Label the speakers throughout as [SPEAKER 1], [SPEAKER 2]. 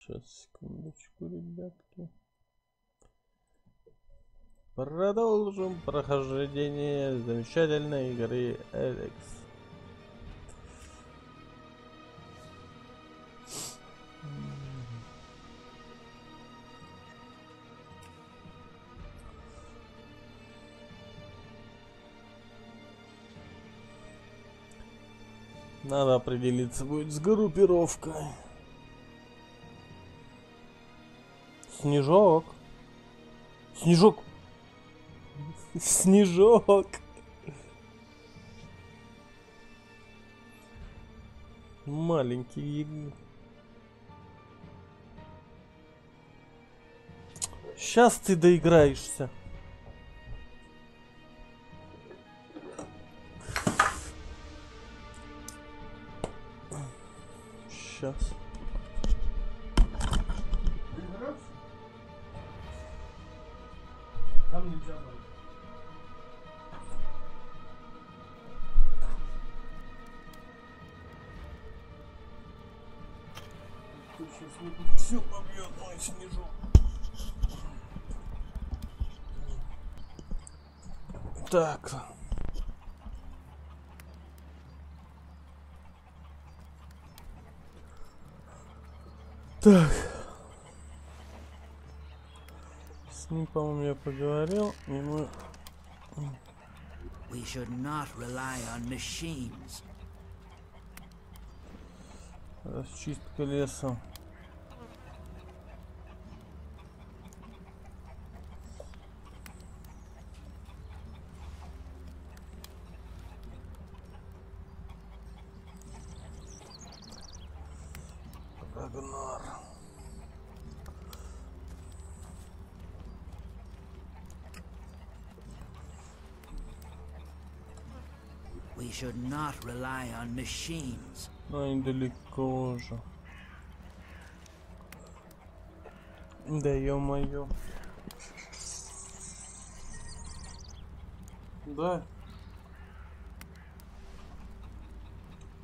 [SPEAKER 1] Сейчас, секундочку, ребятки. Продолжим прохождение замечательной игры Elex. Надо определиться будет с группировкой. Снежок. Снежок. Снежок. Маленький. Сейчас ты доиграешься. Сейчас. Там нельзя было. Все побьет мой снежок. Так. Так. С ним, по-моему, я поговорил, и мы...
[SPEAKER 2] We should not rely on machines.
[SPEAKER 1] Расчистка леса. Рагнар.
[SPEAKER 2] We should not rely on machines.
[SPEAKER 1] Ну, недалеко уже. Да ё-моё. Да.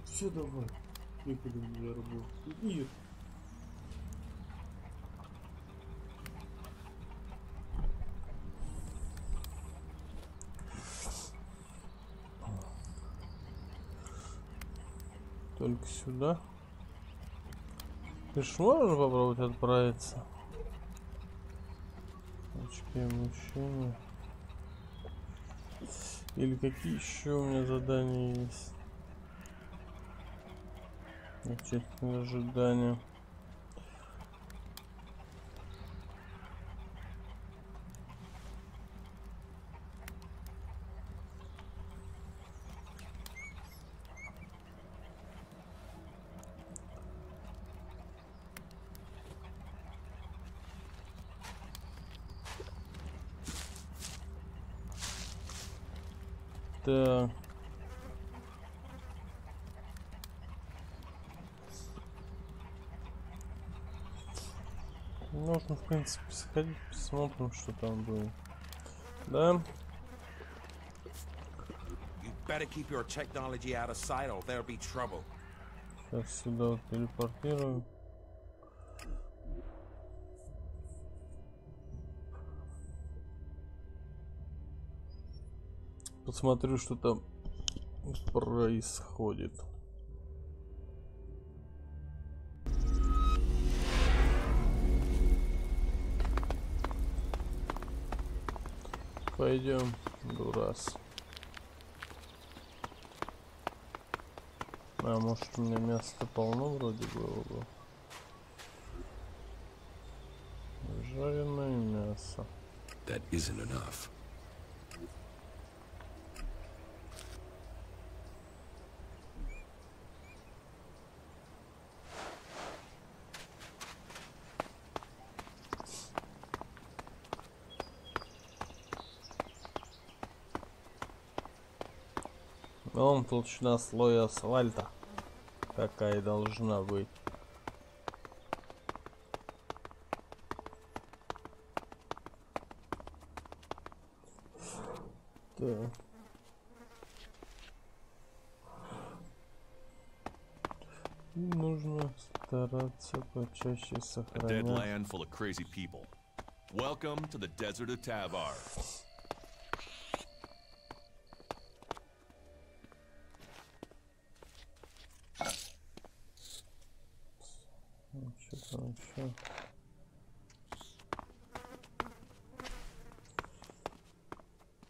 [SPEAKER 1] Все, давай. Никуда не работаю. Нет. Только сюда. Ты ж можешь попробовать отправиться? Очки обучения. Или какие еще у меня задания есть? Общественное ожидание. Так. Можно, в принципе, сходить, посмотрим, что там будет. Да. Сейчас сюда вот телепортирую. Посмотрю, что там происходит. Пойдем, дурас. А может, у меня мяса полно вроде было бы. Жареное мясо.
[SPEAKER 3] That isn't enough.
[SPEAKER 1] Вон толщина слоя асфальта, какая должна быть. Так. нужно стараться почаще
[SPEAKER 4] A dead
[SPEAKER 1] сохранять.
[SPEAKER 4] land full of crazy people. Welcome to the desert of Tavar.
[SPEAKER 1] Что там еще?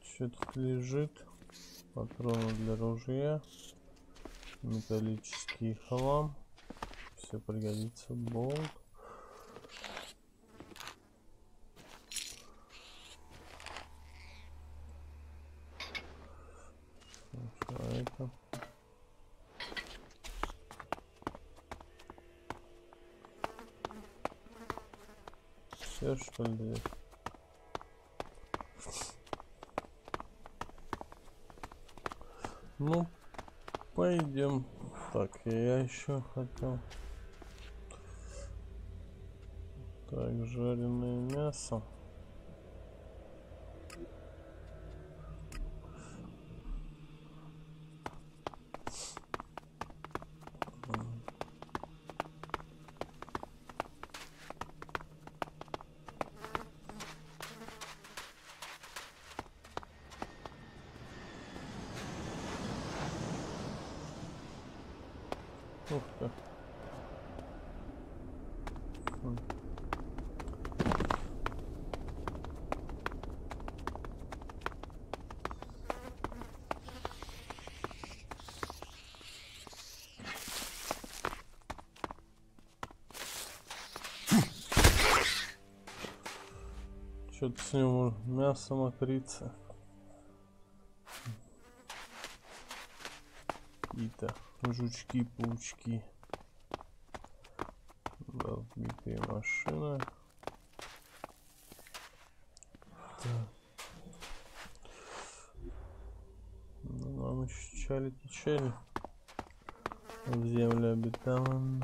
[SPEAKER 1] Что тут лежит? Патроны для ружья, металлический хлам, все пригодится, болт. Что это? Все что ли здесь? Ну, пойдем. Так, я еще хотел. Так, жареное мясо. Ух ты. Что-то с ним мясо мокрится. Какие-то жучки, паучки. Разбитые машины. Так. Ну, нам еще чали в землю обитаемую.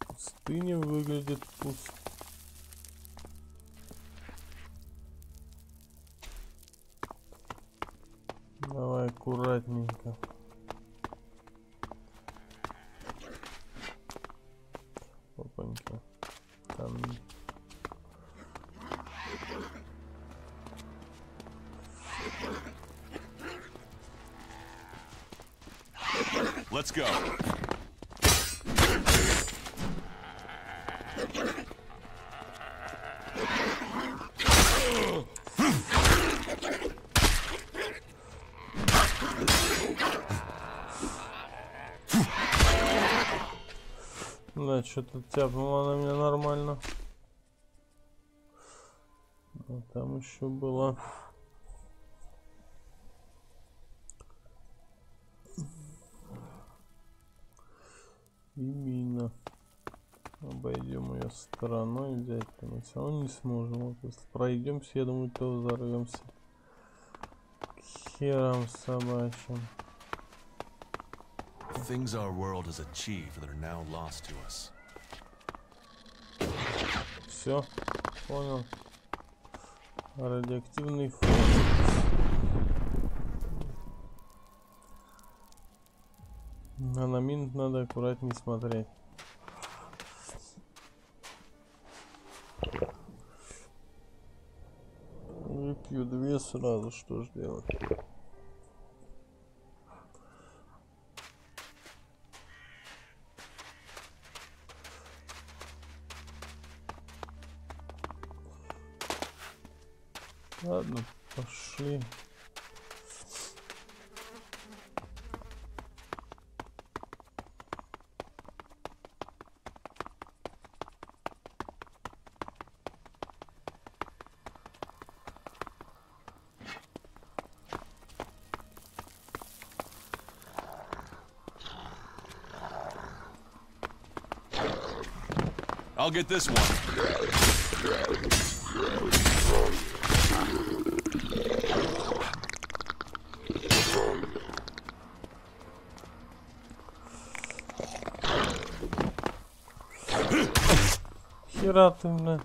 [SPEAKER 1] Пустыня выглядит пусто. Давай аккуратненько. Опаньки. Там.
[SPEAKER 4] Let's go.
[SPEAKER 1] Да, что-то тяпнуло на меня нормально. А там еще было. И мина. Обойдем ее стороной, взять-то мы все равно не сможем. Вот если пройдемся, я думаю, то взорвемся. К херам собачьим.
[SPEAKER 4] Things our world has achieved that are now lost to us.
[SPEAKER 1] Все, понял. Радиоактивный фон. А на мин надо аккуратнее смотреть. Выпью две сразу, что ж делать? Ладно, пошли.
[SPEAKER 4] I'll get this one.
[SPEAKER 1] Хера ты, бля.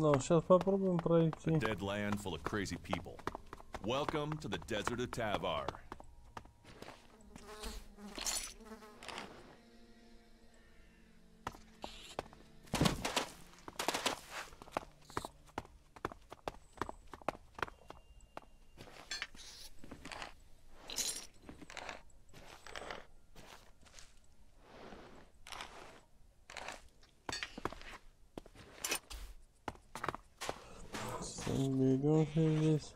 [SPEAKER 1] Ну, сейчас попробуем
[SPEAKER 4] A
[SPEAKER 1] пройти.
[SPEAKER 4] dead land full of crazy people. Welcome to the desert of Tavar.
[SPEAKER 1] Беремся здесь.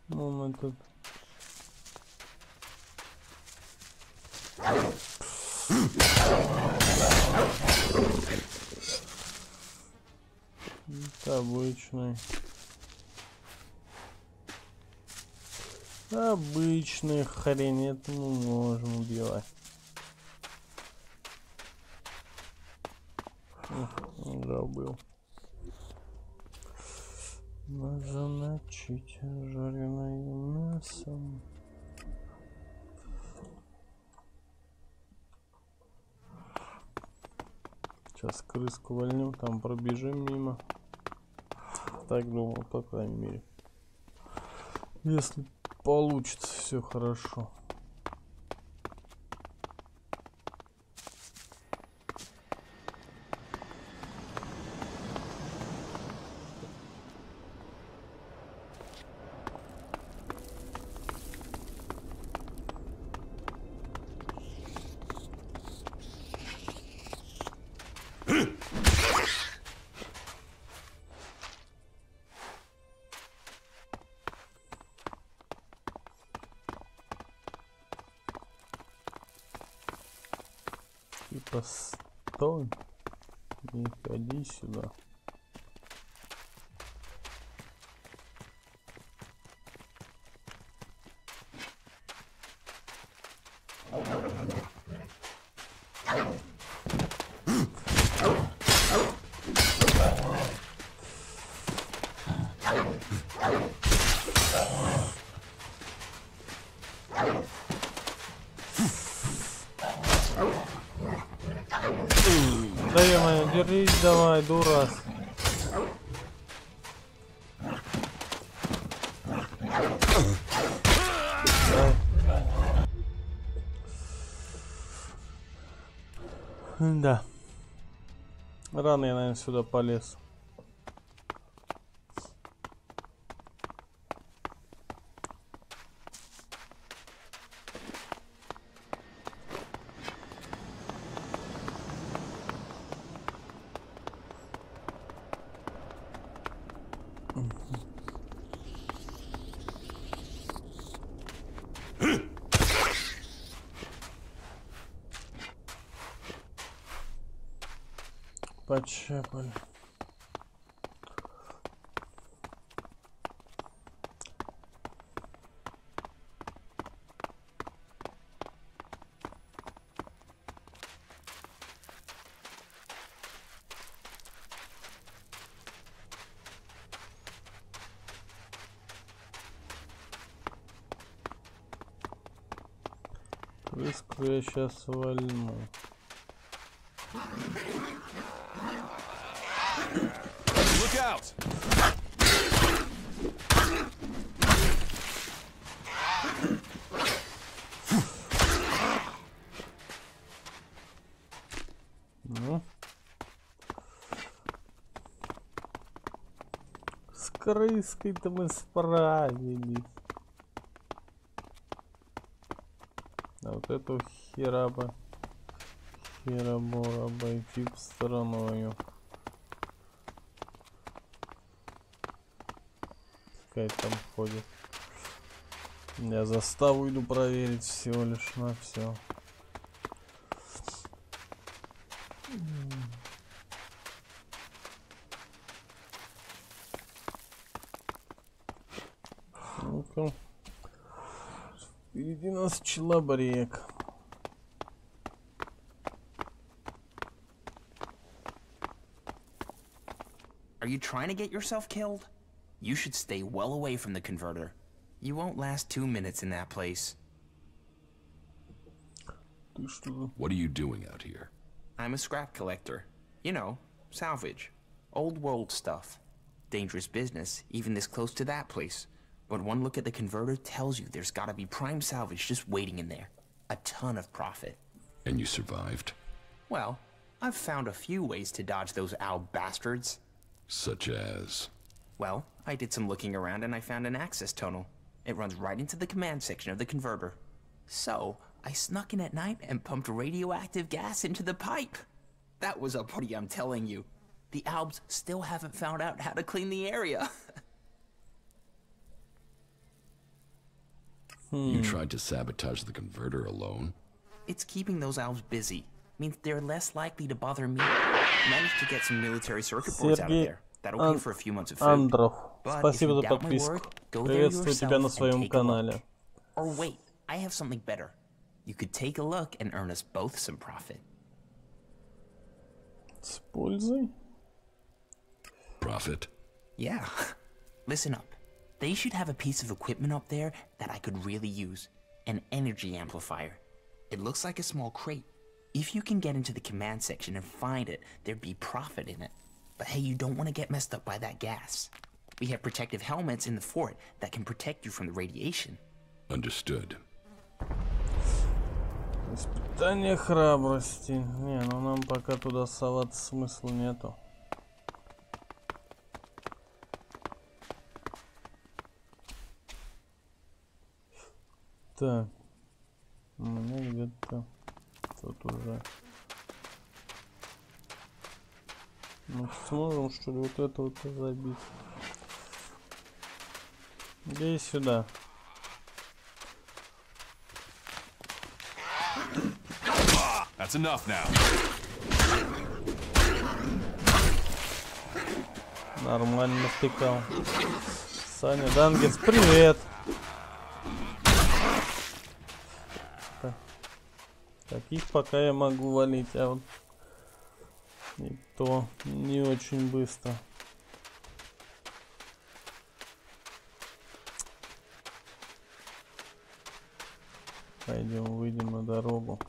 [SPEAKER 1] Ну, мы тут. Это обычный. Обычный хрень, это мы можем убивать. Забыл. Можно начать жареное мясо. Сейчас крыску вольнем, там пробежим мимо. Так думал, по крайней мере. Если получится все хорошо. Типа стой, не ходи сюда. Да ё-моё, держись давай, дурак. Да. Рано я, наверное, сюда полез. Почапали. Крыску я сейчас вольну.
[SPEAKER 4] Look out!
[SPEAKER 1] Ну. С крыской-то мы справились. А вот эту херабора обойти стороною. Пускай там ходит. Я заставу иду проверить всего лишь на все. Ну-ка. Впереди нас челобрек.
[SPEAKER 5] Are you trying to get yourself killed? You should stay well away from the converter. You won't last 2 minutes in that place.
[SPEAKER 3] What are you doing out here?
[SPEAKER 5] I'm a scrap collector. You know, salvage. Old world stuff. Dangerous business, even this close to that place. But one look at the converter tells you there's gotta be prime salvage just waiting in there. A ton of profit.
[SPEAKER 3] And you survived?
[SPEAKER 5] Well, I've found a few ways to dodge those owl bastards.
[SPEAKER 3] Such as?
[SPEAKER 5] Well, I did some looking around and I found an access tunnel. It runs right into the command section of the converter. So, I snuck in at night and pumped radioactive gas into the pipe. That was a party, I'm telling you. The Albs still haven't found out how to clean the area.
[SPEAKER 3] You tried to sabotage the converter alone?
[SPEAKER 5] It's keeping those Albs busy. Means they're less likely to bother me. Managed to get some military circuit boards out of there. That'll pay for a few months of food.
[SPEAKER 1] Андров,
[SPEAKER 5] But
[SPEAKER 1] спасибо
[SPEAKER 5] if you
[SPEAKER 1] за
[SPEAKER 5] doubt my
[SPEAKER 1] подписку.
[SPEAKER 5] word, go there
[SPEAKER 1] Приветствую тебя на
[SPEAKER 5] yourself and
[SPEAKER 1] своем
[SPEAKER 5] take a look.
[SPEAKER 1] канале.
[SPEAKER 5] Or wait, I have something better. You could take a look and earn us both some profit.
[SPEAKER 1] С пользой?
[SPEAKER 3] Profit?
[SPEAKER 5] Yeah. Listen up. They should have a piece of equipment up there that I could really use. An energy amplifier. It looks like a small crate. If you can get into the command section and find it, there'd be profit in it. But hey, you don't want to get messed up by that gas. We have protective helmets in the fort that can protect you from the radiation.
[SPEAKER 3] Understood.
[SPEAKER 1] Испытание храбрости. Не, ну нам пока туда соваться смысла нету. Так. У меня где-то тут уже. Ну, сможем, что ли, вот это вот забить? Иди сюда.
[SPEAKER 4] That's enough now.
[SPEAKER 1] Нормально втыкал. Саня Дангес, привет! Таких пока я могу валить, а вот и то не очень быстро. Пойдем, выйдем на дорогу.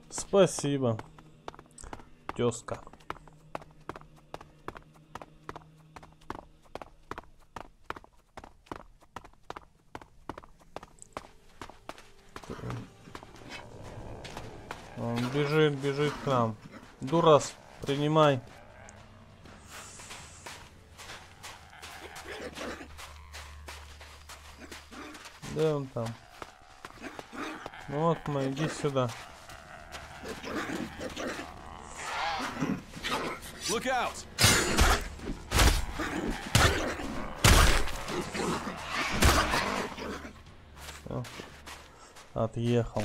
[SPEAKER 1] Спасибо, тезка. Он бежит к нам. Дурас, принимай. Да он там. Вот мы, иди сюда.
[SPEAKER 4] Look out!
[SPEAKER 1] Всё. Отъехал.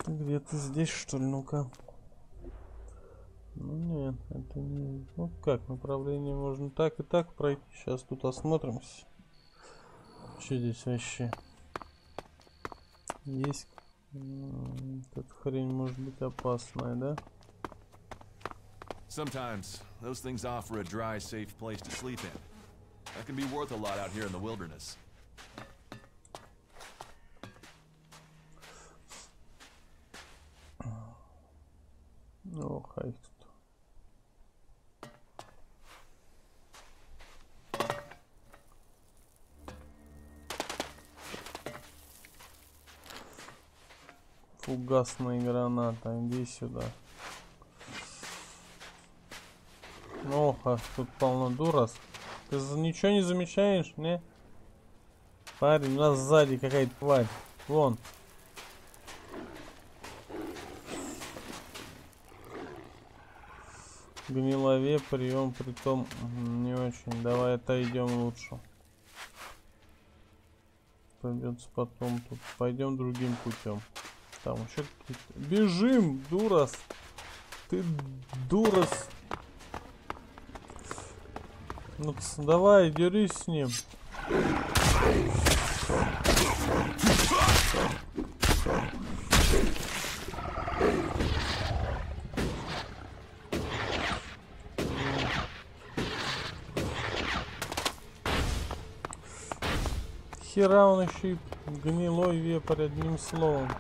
[SPEAKER 1] Ты где-то здесь, что ли? Ну-ка. Ну нет, это не... Ну как, направление можно так и так пройти. Сейчас тут осмотримся. Что здесь вообще? Есть... Эта хрень может быть опасная, да?
[SPEAKER 4] Sometimes those things offer a dry, safe place to sleep in. That can be worth a lot out here in the wilderness.
[SPEAKER 1] Ох, а их тут. Фугасная граната, иди сюда. Ох, а тут полно дурас. Ты ничего не замечаешь, не? Парень, у нас сзади какая-то тварь. Вон. Гнилове прием, притом не очень. Давай отойдем лучше. Придется потом тут. Пойдем другим путем. Там еще какие-то. Бежим, дурас. Ты дурас. Ну давай, дерись с ним. Хера он еще и гнилой вепрь, одним словом.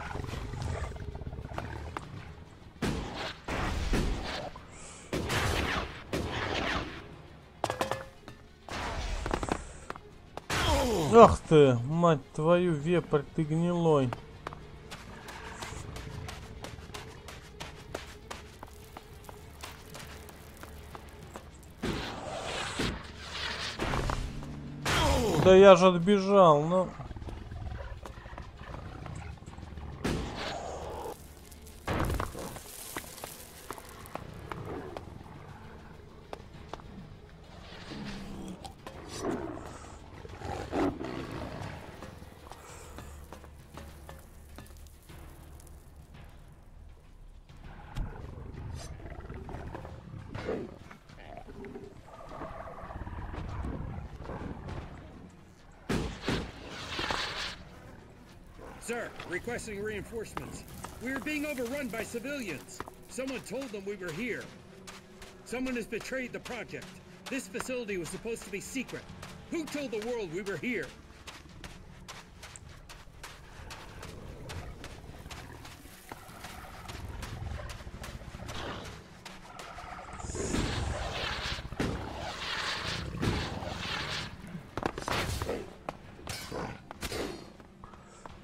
[SPEAKER 1] Ах ты, мать твою, вепрь, ты гнилой. Да я же отбежал, ну.
[SPEAKER 6] Sir, requesting reinforcements. We are being overrun by civilians. Someone told them we were here. Someone has betrayed the project. This facility was supposed to be secret. Who told the world we were here?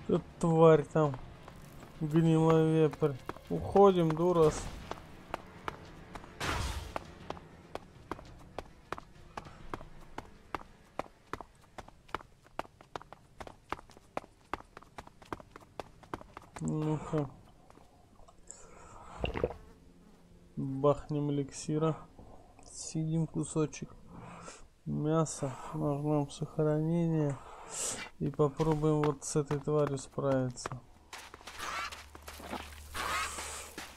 [SPEAKER 1] Тут тварь там. Гнилой вепрь. Уходим, дурас. Ну-ка. Бахнем эликсира. Съедим кусочек мяса. Нажмем сохранение. И попробуем вот с этой тварью справиться.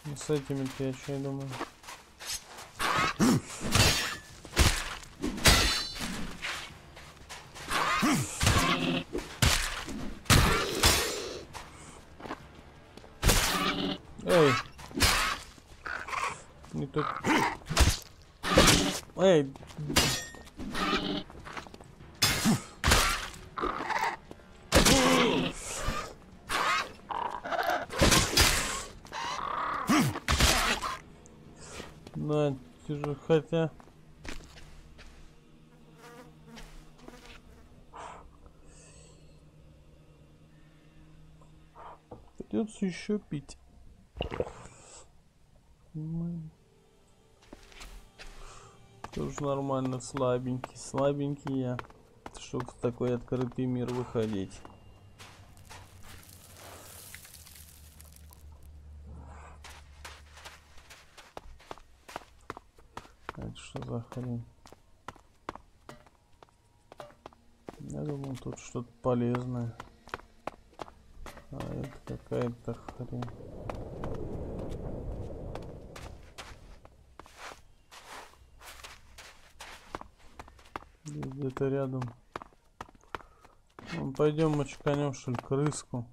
[SPEAKER 1] Ну, с этими-то я что думаю. Эй! Не тут. Эй! На, тяжело, хотя... Придется еще пить. Тоже нормально, слабенький я, чтобы в такой открытый мир выходить. Это что за хрень? Я думал, тут что-то полезное. А это какая-то хрень. Где-то рядом. Ну, пойдем мочканем, что ли, крыску.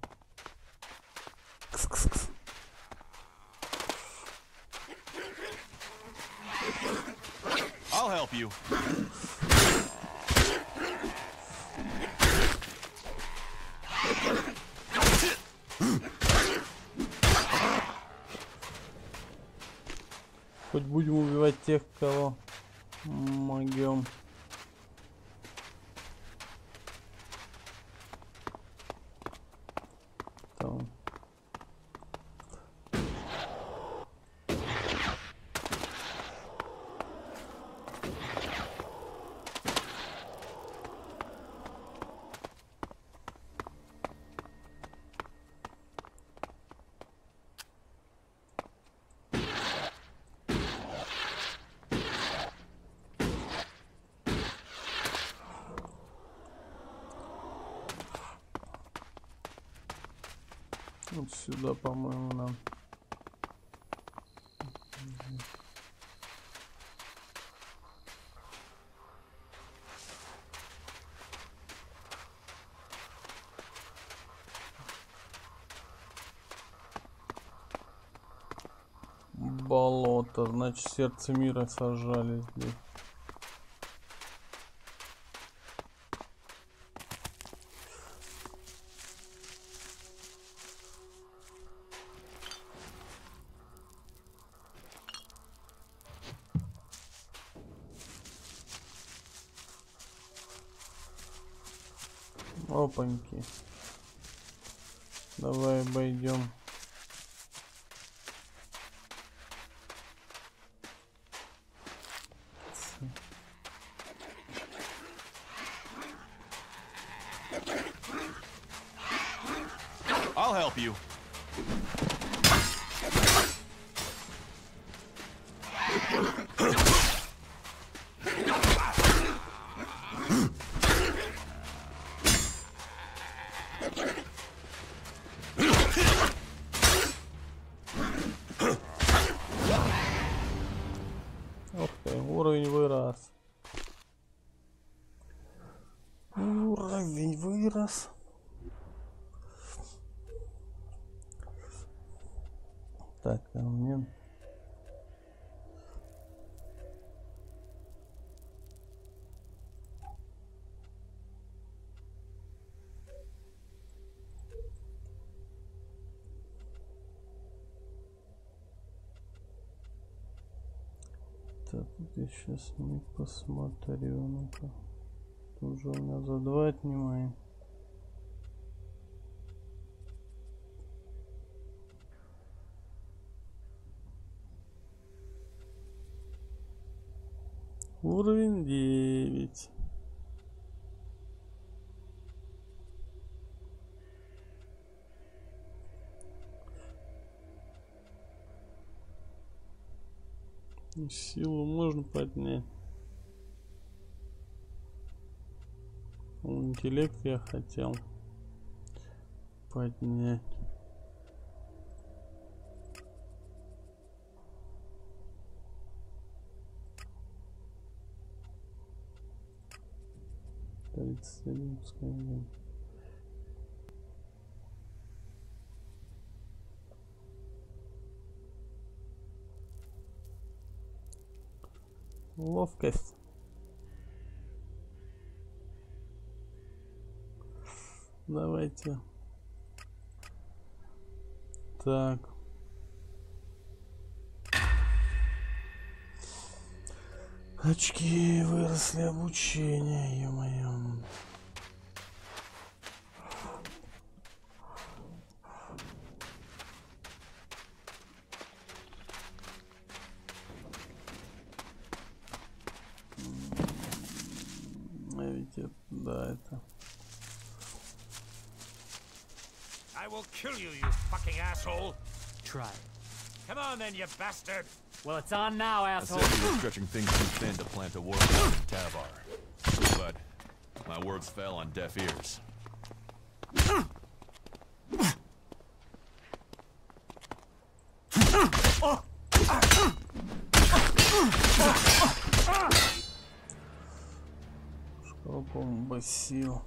[SPEAKER 1] Кс-кс-кс.
[SPEAKER 4] I'll help you.
[SPEAKER 1] Хоть будем убивать тех, кого могем. Там. Вот сюда, по-моему, нам. болото, значит сердце мира сожрали здесь. Опаньки. Давай обойдем.
[SPEAKER 4] I'll help you.
[SPEAKER 1] Ух ты, уровень вырос. Уровень вырос. Так, а мне... Так, я сейчас не посмотрю, ну-ка. Тут же у меня за 2 отнимаем. Уровень 9. Силу можно поднять. Интеллект я хотел поднять. Ловкость. Давайте. Так. Очки выросли, обучение, ё-моё. А ведь это, да, это.
[SPEAKER 7] I will kill you, you fucking asshole.
[SPEAKER 8] Try.
[SPEAKER 7] Come on then, you bastard.
[SPEAKER 8] Well, it's on now,
[SPEAKER 4] I
[SPEAKER 8] asshole.
[SPEAKER 4] said you were stretching things too thin to plant a war flag in Tavar. But my words fell on deaf ears.
[SPEAKER 1] Бомба сил.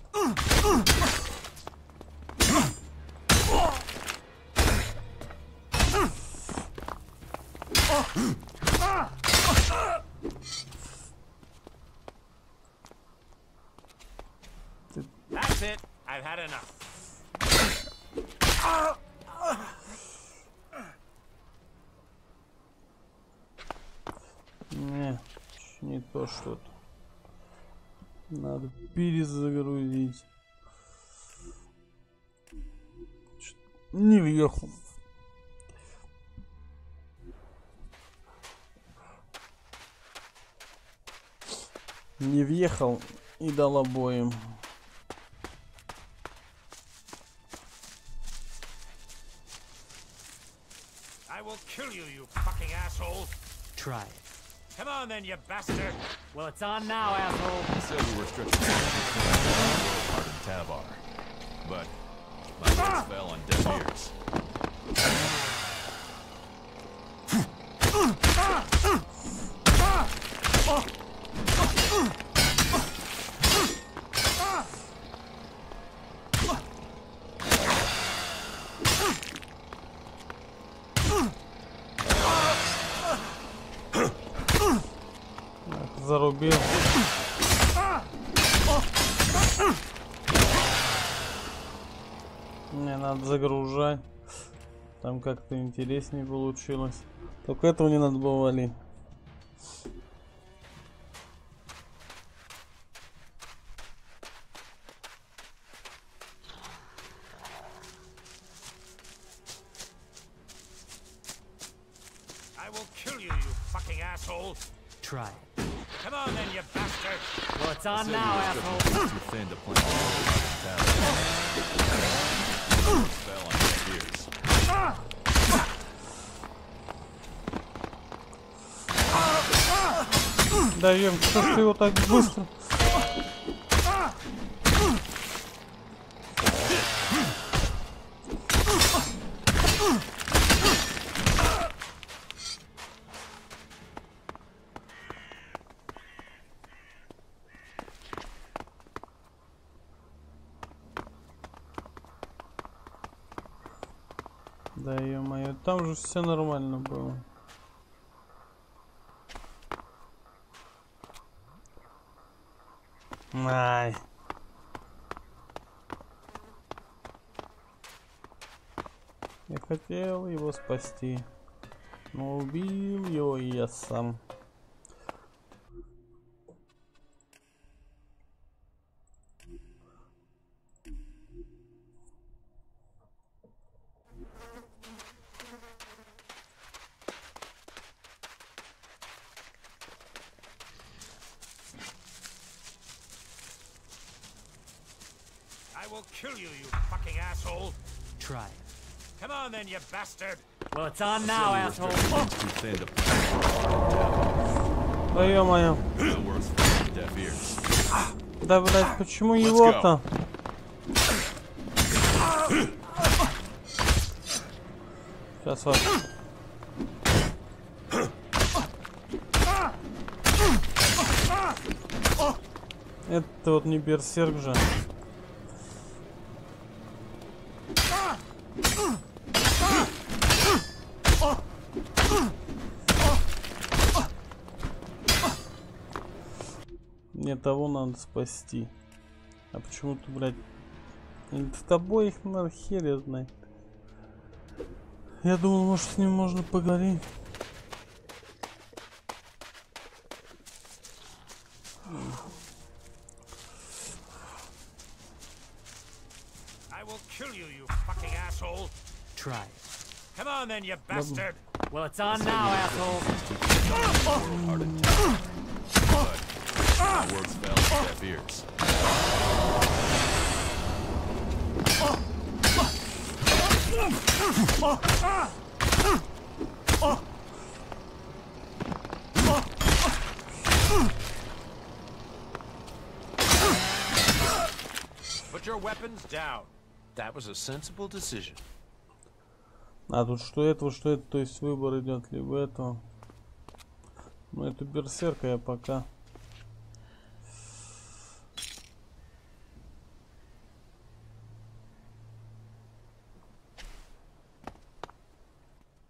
[SPEAKER 7] That's it. I've had enough.
[SPEAKER 1] Не то что-то. Надо перезагрузить. Не въехал. Не въехал и дал обоим.
[SPEAKER 7] I will kill you, you fucking asshole.
[SPEAKER 8] Try it.
[SPEAKER 7] Come on then, you bastard.
[SPEAKER 8] Well, it's on now, asshole.
[SPEAKER 4] I said you were stretching things too thin to plant a war in Tavar. But my words fell on deaf ears.
[SPEAKER 1] зарубил. Мне надо загружать. Там как-то интереснее получилось. Только этого не надо было валить.
[SPEAKER 7] I will kill you, you fucking asshole.
[SPEAKER 8] Try it.
[SPEAKER 7] Come on then, you bastard.
[SPEAKER 8] Well, it's on now, asshole.
[SPEAKER 4] Too thin to plant fell on deaf ears.
[SPEAKER 1] Даем, что ж ты его так быстро? Да ё-моё, там же все нормально было. Ай. Я хотел его спасти, но убил его и я сам.
[SPEAKER 7] I will kill you, you fucking asshole.
[SPEAKER 8] Try it.
[SPEAKER 7] Come on then, you bastard.
[SPEAKER 8] Well, it's on now, asshole.
[SPEAKER 4] Too thin to plant
[SPEAKER 1] Да ё-моё.
[SPEAKER 4] words fell on deaf ears.
[SPEAKER 1] Да, блядь, почему его-то? Сейчас вот. Это вот не берсерк же. Мне того надо спасти. А почему-то, блядь, с тобой их надо хер знать. Я думал, может, с ним можно поговорить.
[SPEAKER 7] I will kill you, you fucking asshole.
[SPEAKER 8] Try it.
[SPEAKER 7] Come on then, you bastard.
[SPEAKER 8] Well, it's on now, asshole.
[SPEAKER 4] Words fell on deaf ears.
[SPEAKER 7] Put your weapons down. That was a sensible decision.
[SPEAKER 1] А тут что это, то есть выбор идет либо этого. Ну, это берсерка я пока.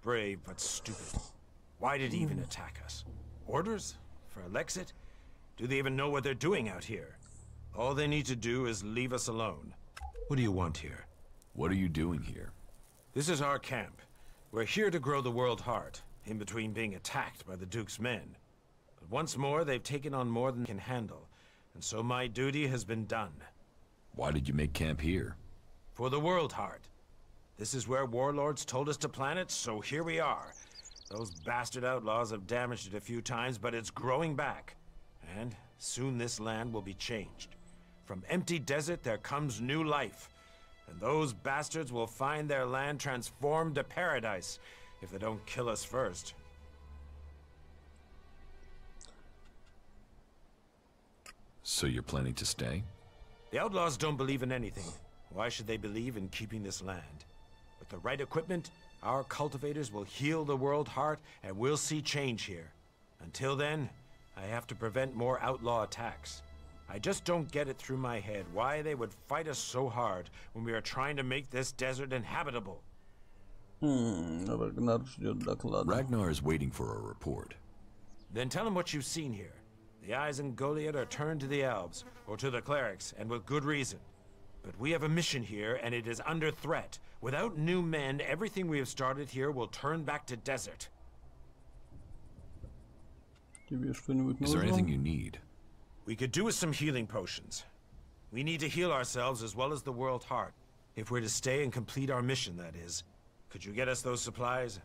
[SPEAKER 7] Brave but stupid. Why did he even attack us? Orders? For Alexit? Do they even know what they're doing out here? All they need to do is leave us alone. What do you want here?
[SPEAKER 3] What are you doing here?
[SPEAKER 7] This is our camp. We're here to grow the world heart, in between being attacked by the Duke's men. But once more, they've taken on more than can handle, and so my duty has been done.
[SPEAKER 3] Why did you make camp here?
[SPEAKER 7] For the world heart. This is where warlords told us to plant it, so here we are. Those bastard outlaws have damaged it a few times, but it's growing back. And soon this land will be changed. From empty desert, there comes new life. And those bastards will find their land transformed to paradise, if they don't kill us first.
[SPEAKER 3] So you're planning to stay?
[SPEAKER 7] The outlaws don't believe in anything. Why should they believe in keeping this land? With the right equipment, our cultivators will heal the world heart, and we'll see change here. Until then, I have to prevent more outlaw attacks. I just don't get it through my head why they would fight us so hard when we are trying to make this desert inhabitable.
[SPEAKER 1] Ragnar ждет доклада.
[SPEAKER 3] Ragnar is waiting for a report.
[SPEAKER 7] Then tell him what you've seen here. The eyes in Goliath are turned to the elves, or to the clerics, and with good reason. But we have a mission here, and it is under threat. Without new men, everything we have started here will turn back to desert.
[SPEAKER 1] Тебе что-нибудь
[SPEAKER 3] Is there anything
[SPEAKER 1] нужно?
[SPEAKER 3] you need?
[SPEAKER 7] We could do with some healing potions. We need to heal ourselves as well as the world heart. If we're to stay and complete our mission, that is. Could you get us those supplies?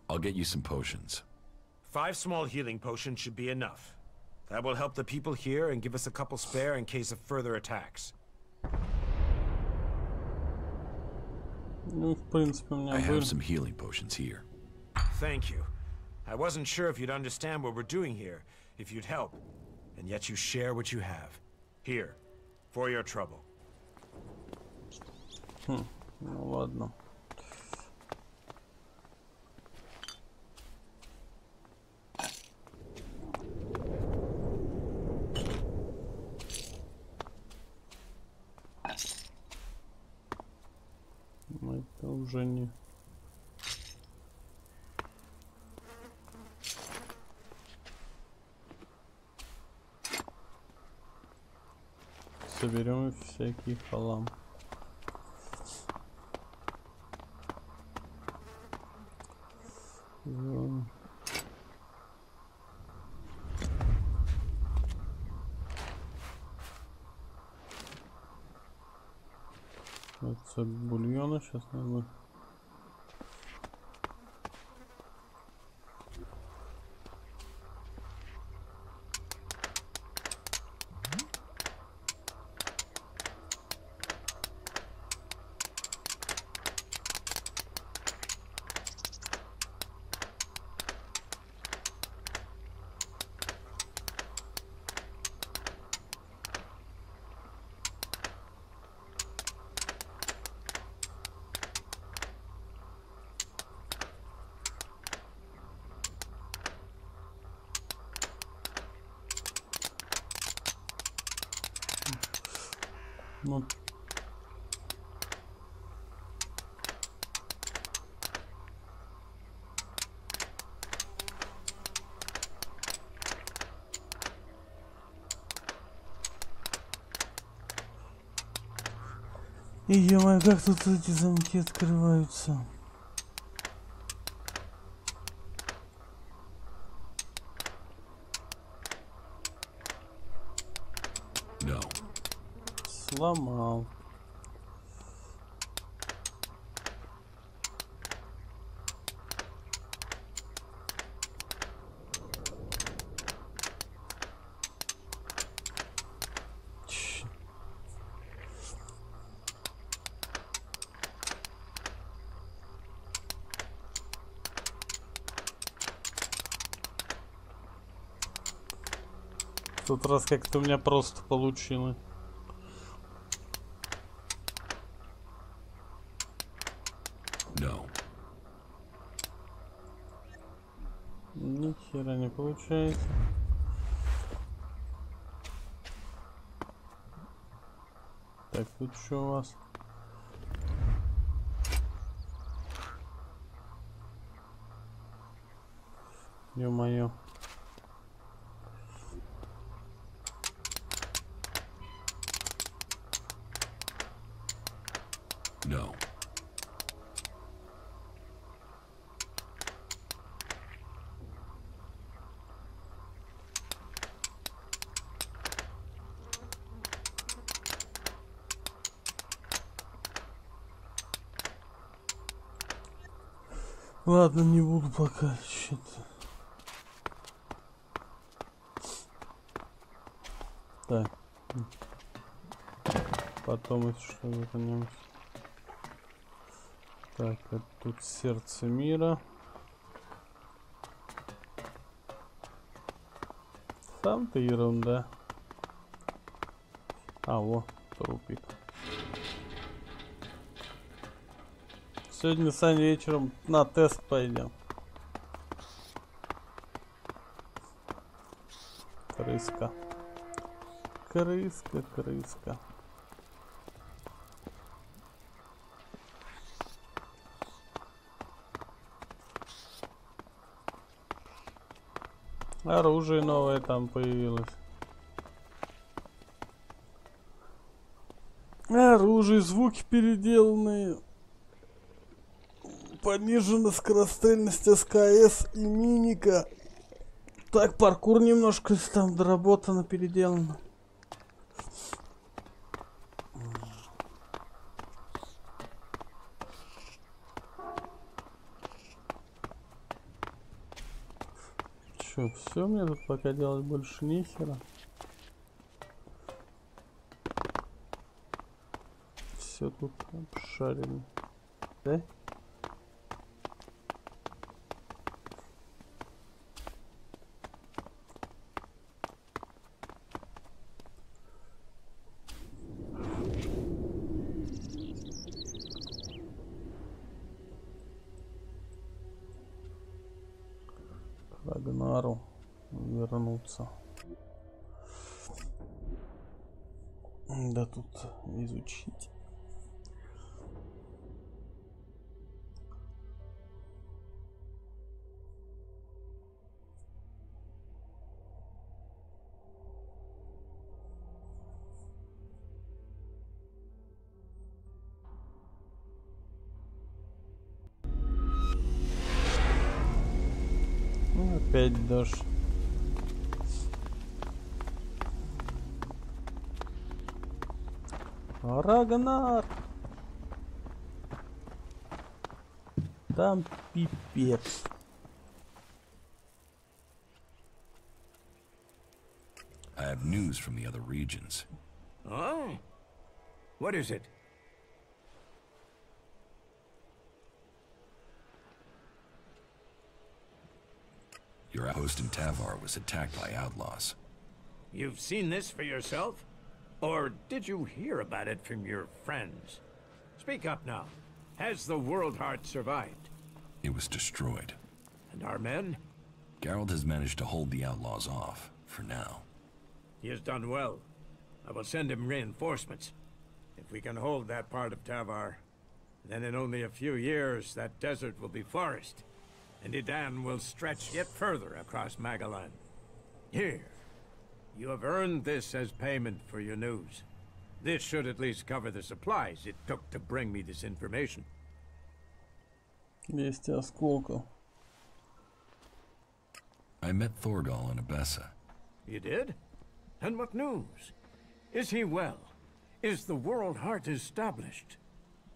[SPEAKER 3] I'll get you some potions.
[SPEAKER 7] 5 small healing potions should be enough. That will help the people here and give us a couple spare in case of further attacks.
[SPEAKER 1] Ну, в принципе, у меня
[SPEAKER 3] I
[SPEAKER 1] были.
[SPEAKER 3] have some healing potions here.
[SPEAKER 7] Thank you. I wasn't sure if you'd understand what we're doing here, if you'd help, and yet you share what you have. Here, for your trouble.
[SPEAKER 1] Ну ладно. Это уже не... Соберем всякий хлам. Это бульона сейчас надо. Ну, и ё-моё, как тут эти замки открываются?
[SPEAKER 3] No.
[SPEAKER 1] Сломал. В тот раз как-то у меня просто получилось.
[SPEAKER 3] No.
[SPEAKER 1] Ни хера не получается. Так, тут что у вас? Ё-моё.
[SPEAKER 3] No.
[SPEAKER 1] Ладно, не буду пока что-то. Так. Потом это что вернемся. Так, это тут сердце мира. Там-то ерунда. А, во, трупик. Сегодня с Аней вечером на тест пойдем. Крыска. Крыска, крыска. Оружие новое там появилось. Оружие, звуки переделанные. Понижена скорострельность СКС и миника. Так, паркур немножко там доработано, переделано. Чё, все, мне тут пока делать больше нехера. Все тут обшарили. Да? Рагнару вернуться. Да тут изучить. Опять дождь. Рагнар! Там пипец.
[SPEAKER 3] I have news from the other regions.
[SPEAKER 7] Oh? What is it?
[SPEAKER 3] Your outpost in Tavar was attacked by outlaws.
[SPEAKER 7] You've seen this for yourself? Or did you hear about it from your friends? Speak up now. Has the World Heart survived?
[SPEAKER 3] It was destroyed.
[SPEAKER 7] And our men?
[SPEAKER 3] Geralt has managed to hold the outlaws off, for now.
[SPEAKER 7] He has done well. I will send him reinforcements. If we can hold that part of Tavar, then in only a few years that desert will be forest. And Idan will stretch yet further across Magalan. Here, you have earned this as payment for your news. This should at least cover the supplies it took to bring me this information.
[SPEAKER 1] 200 осколков.
[SPEAKER 3] I met Thorgal in Abessa.
[SPEAKER 7] You did? And what news? Is he well? Is the World Heart established?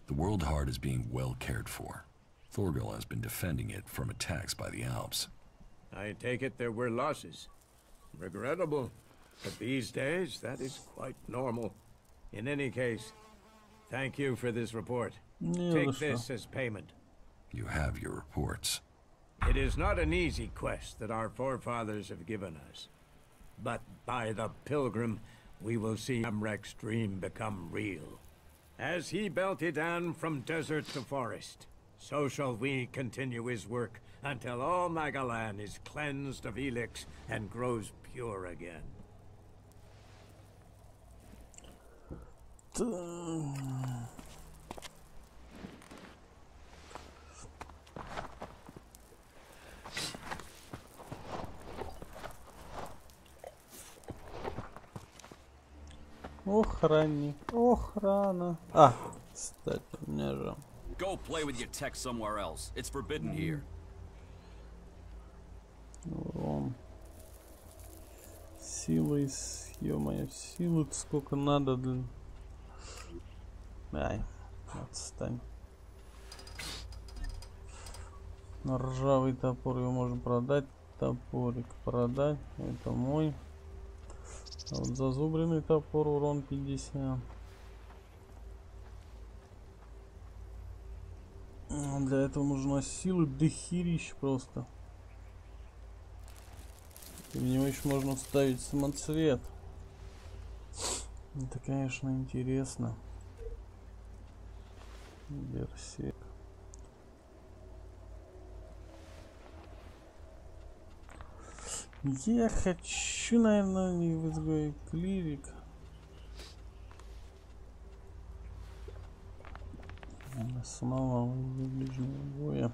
[SPEAKER 3] The World Heart is being well cared for. Thorgal has been defending it from attacks by the Alps.
[SPEAKER 7] I take it there were losses. Regrettable. But these days, that is quite normal. In any case, thank you for this report. Take this as payment.
[SPEAKER 3] You have your reports.
[SPEAKER 7] It is not an easy quest that our forefathers have given us. But by the pilgrim, we will see Amrek's dream become real. As he belted down from desert to forest, so shall we continue his work until all Magalan is cleansed of Elex and grows pure again.
[SPEAKER 1] Охранник, охрана. А, кстати, у меня же.
[SPEAKER 9] Go play with your tech somewhere else. It's forbidden here.
[SPEAKER 1] Урон. Силы, ё-моё, силы сколько надо для... Ай, отстань. Ржавый топор, его можно продать. Топорик продать. Это мой. А вот зазубренный топор, урон 50. Для этого нужна сила дохерищ просто. И в него еще можно вставить самоцвет. Это, конечно, интересно. Берсерк. Я хочу, наверное, не в изгой клирик. Самого ближнего боя.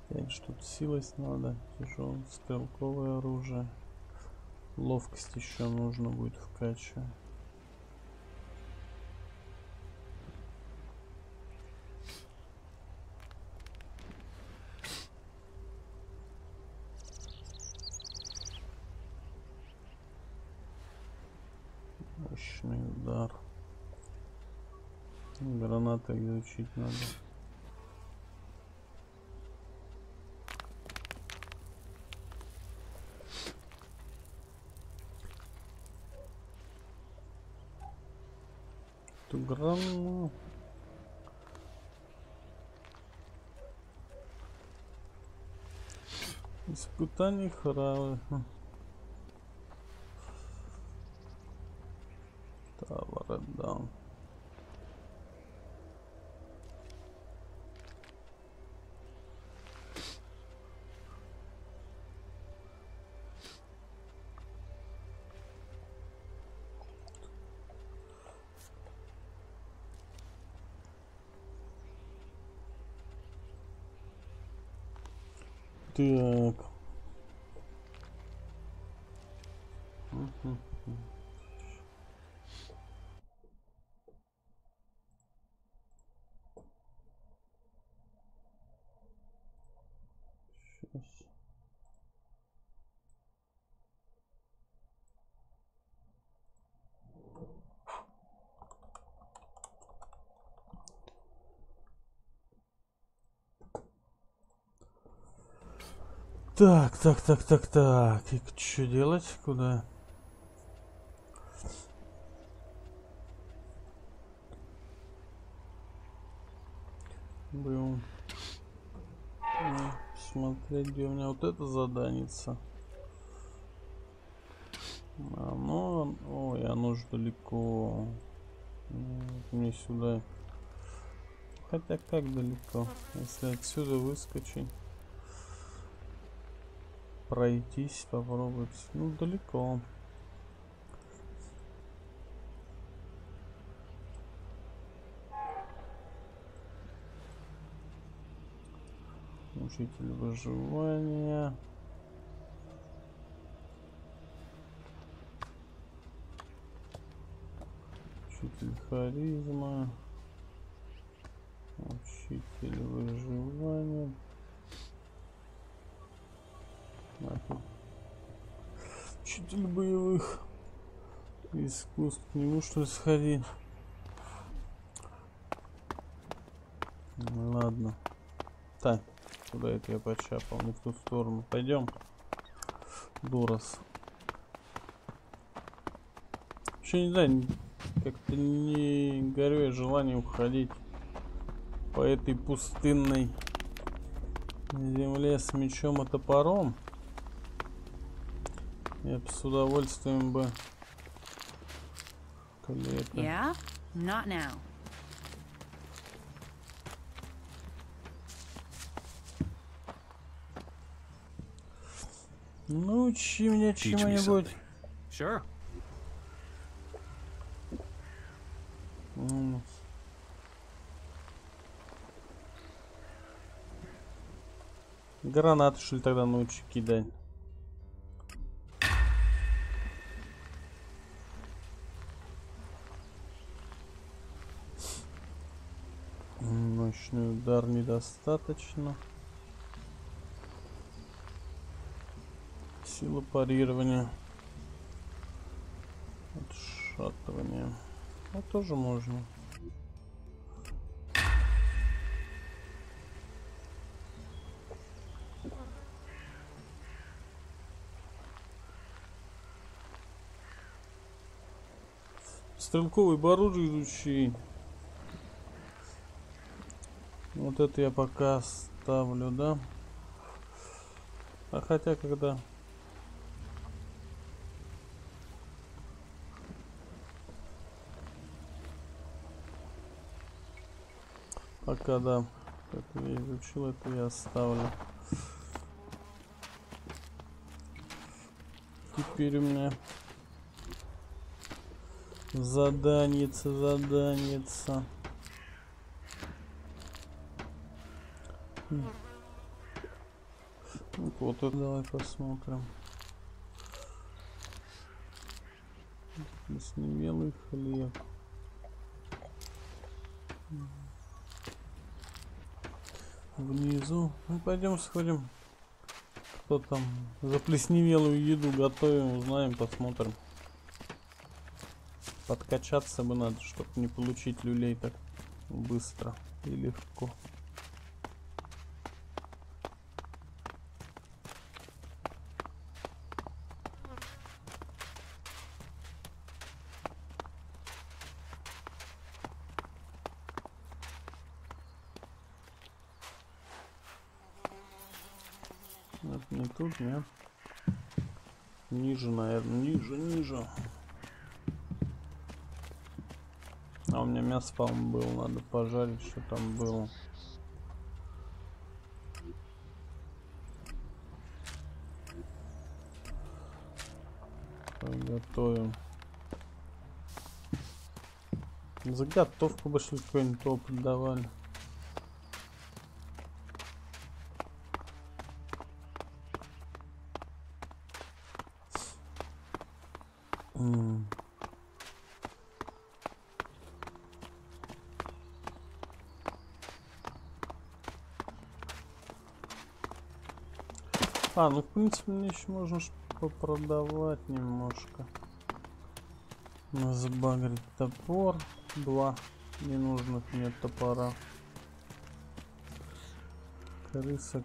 [SPEAKER 1] Так, что-то силость надо. Тяжелое стрелковое оружие. Ловкость еще нужно будет вкачивать. Мощный удар. Гранаты изучить надо. Грану. Испытание храма. Tower down. Так. Сейчас. Так. И что делать? Куда? Будем смотреть, где у меня вот это заданица. Ой, оно же далеко. Мне сюда. Хотя как далеко? Если отсюда выскочить. Пройтись, попробовать. Ну, далеко. Учитель выживания. Учитель харизма. Учитель выживания. Учитель боевых искусств. К нему что ли сходи? Ладно. Так, куда это я почапал? Не в ту сторону. Пойдем. Дурас. Вообще не знаю, как-то не горю я желанием уходить по этой пустынной земле с мечом и топором. Я бы с удовольствием бы.
[SPEAKER 10] Yeah, not now.
[SPEAKER 1] Научи меня чему-нибудь.
[SPEAKER 9] Sure.
[SPEAKER 1] Гранаты, что ли, тогда научи кидать. Мощный удар недостаточно. Сила парирования. Отшатывание. Ну, тоже можно. Стрелковый оружие изучи. Вот это я пока ставлю, да? А хотя когда... Пока, да. Это я изучил, это я оставлю. Теперь у меня... Заданица. Вот это давай посмотрим. Плесневелый хлеб. Внизу. Ну, пойдем сходим. Кто там заплесневелую еду готовим, узнаем, посмотрим. Подкачаться бы надо, чтобы не получить люлей так быстро и легко. Это не тут, нет? Ниже, наверное, ниже. А у меня мясо, по-моему, было, надо пожарить, что там было. Готовим. Заготовку бы шли какой-нибудь опыт давали. А, ну в принципе мне еще можно попродавать немножко. Забагрить топор. 2 ненужных мне топора. Крыса.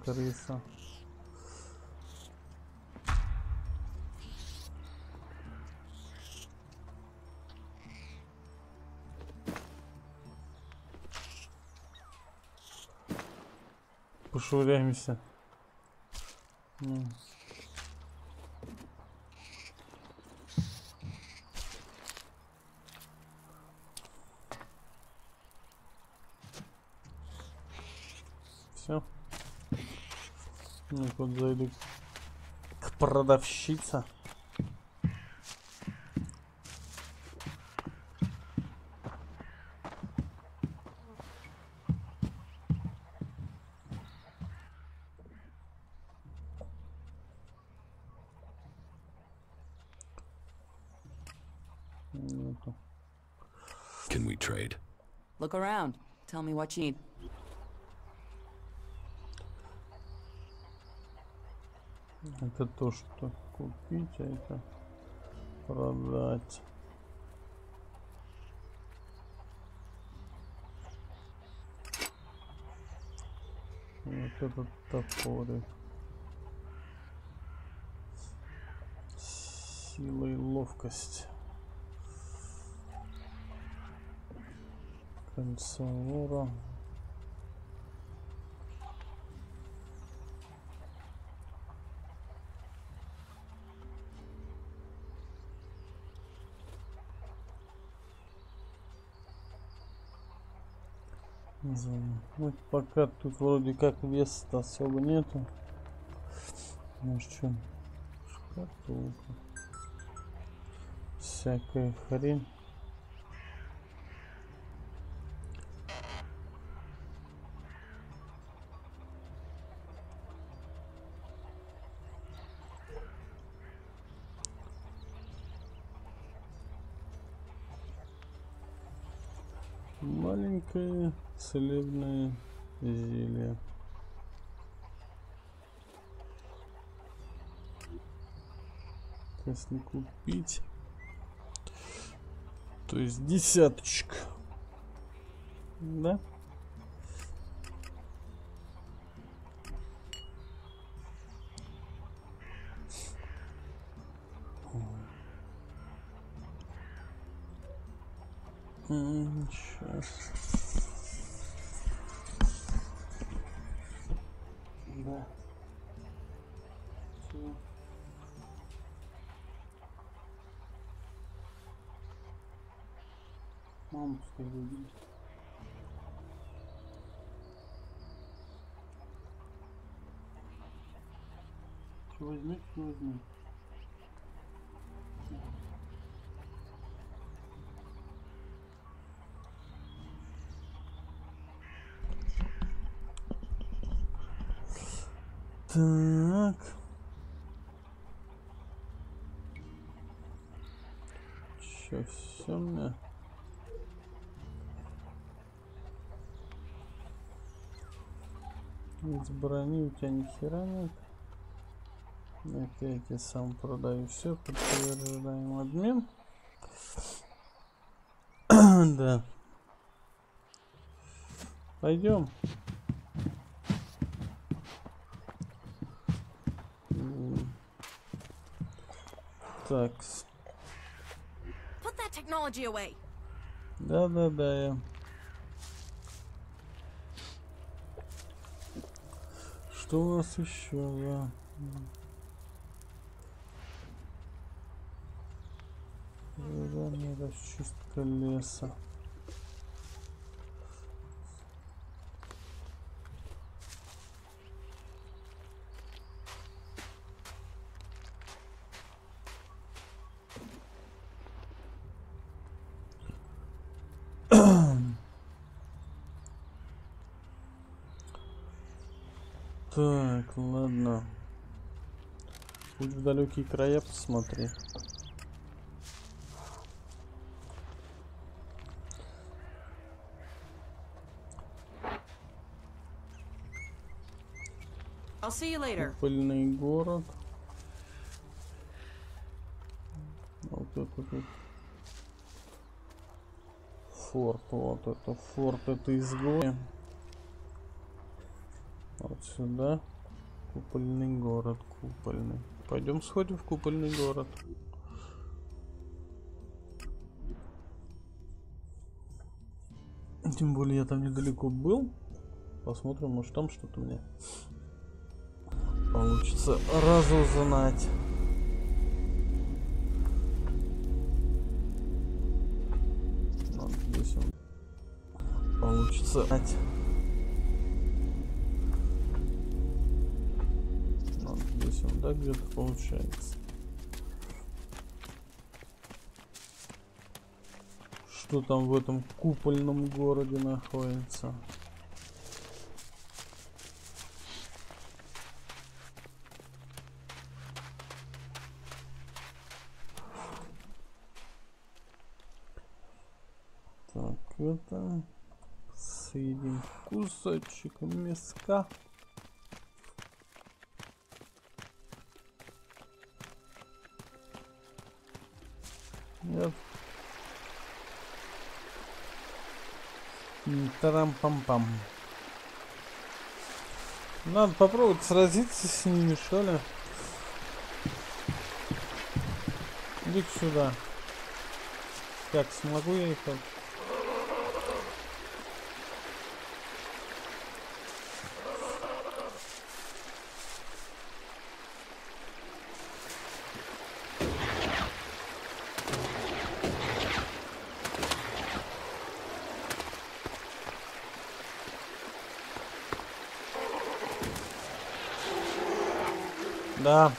[SPEAKER 1] Пошвыряемся. Все. Ну вот зайду к продавщице.
[SPEAKER 3] Can we trade?
[SPEAKER 11] Look around. Tell me what you need.
[SPEAKER 1] Это то, что купить, а это продать. Вот этот топорик. Сила и ловкость. Кольцо вора. Вот пока тут вроде как веса особо нету. Ну что, шкатулка. Всякая хрень. Маленькое целебное зелье. Если купить, то есть 10. Да? Сейчас. Да. Все. Маму пускай выйдет. Что возьмете, что возьмете? Так. Чё, всё мне? Из брони у тебя ни хера нет. Это я тебе сам продаю. Все, подтверждаем обмен. Да. Пойдем. Так.
[SPEAKER 12] Put that technology away.
[SPEAKER 1] Да, я. Что у нас еще? Да. Задание расчистка леса. Так, ладно. Путь в далекие края посмотри.
[SPEAKER 11] I'll see you later.
[SPEAKER 1] Пыльный город. Вот это тут. Форт, вот это форт, это изгой. Вот сюда. Купольный город, купольный. Пойдем сходим в купольный город. Тем более я там недалеко был. Посмотрим, может там что-то мне получится разузнать. Вот здесь он получится. Вот здесь он, да, где-то получается. Что там в этом купольном городе находится? Так, это съедим кусочек мяска. Нет. Тарам-пам-пам. Надо попробовать сразиться с ними, что ли. Иди сюда. Как, смогу я их? Да.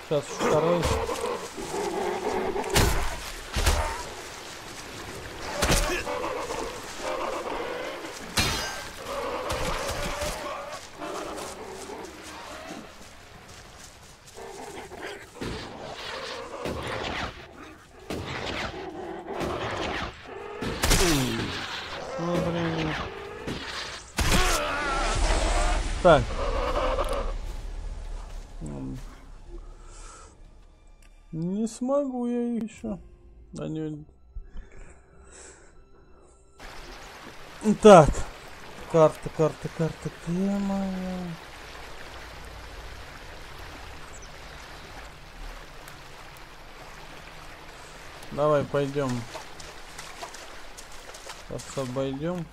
[SPEAKER 1] Сейчас второй. Так. Не смогу я еще. Да не... Так. Карта. Где моя? Давай пойдем. Сейчас обойдем.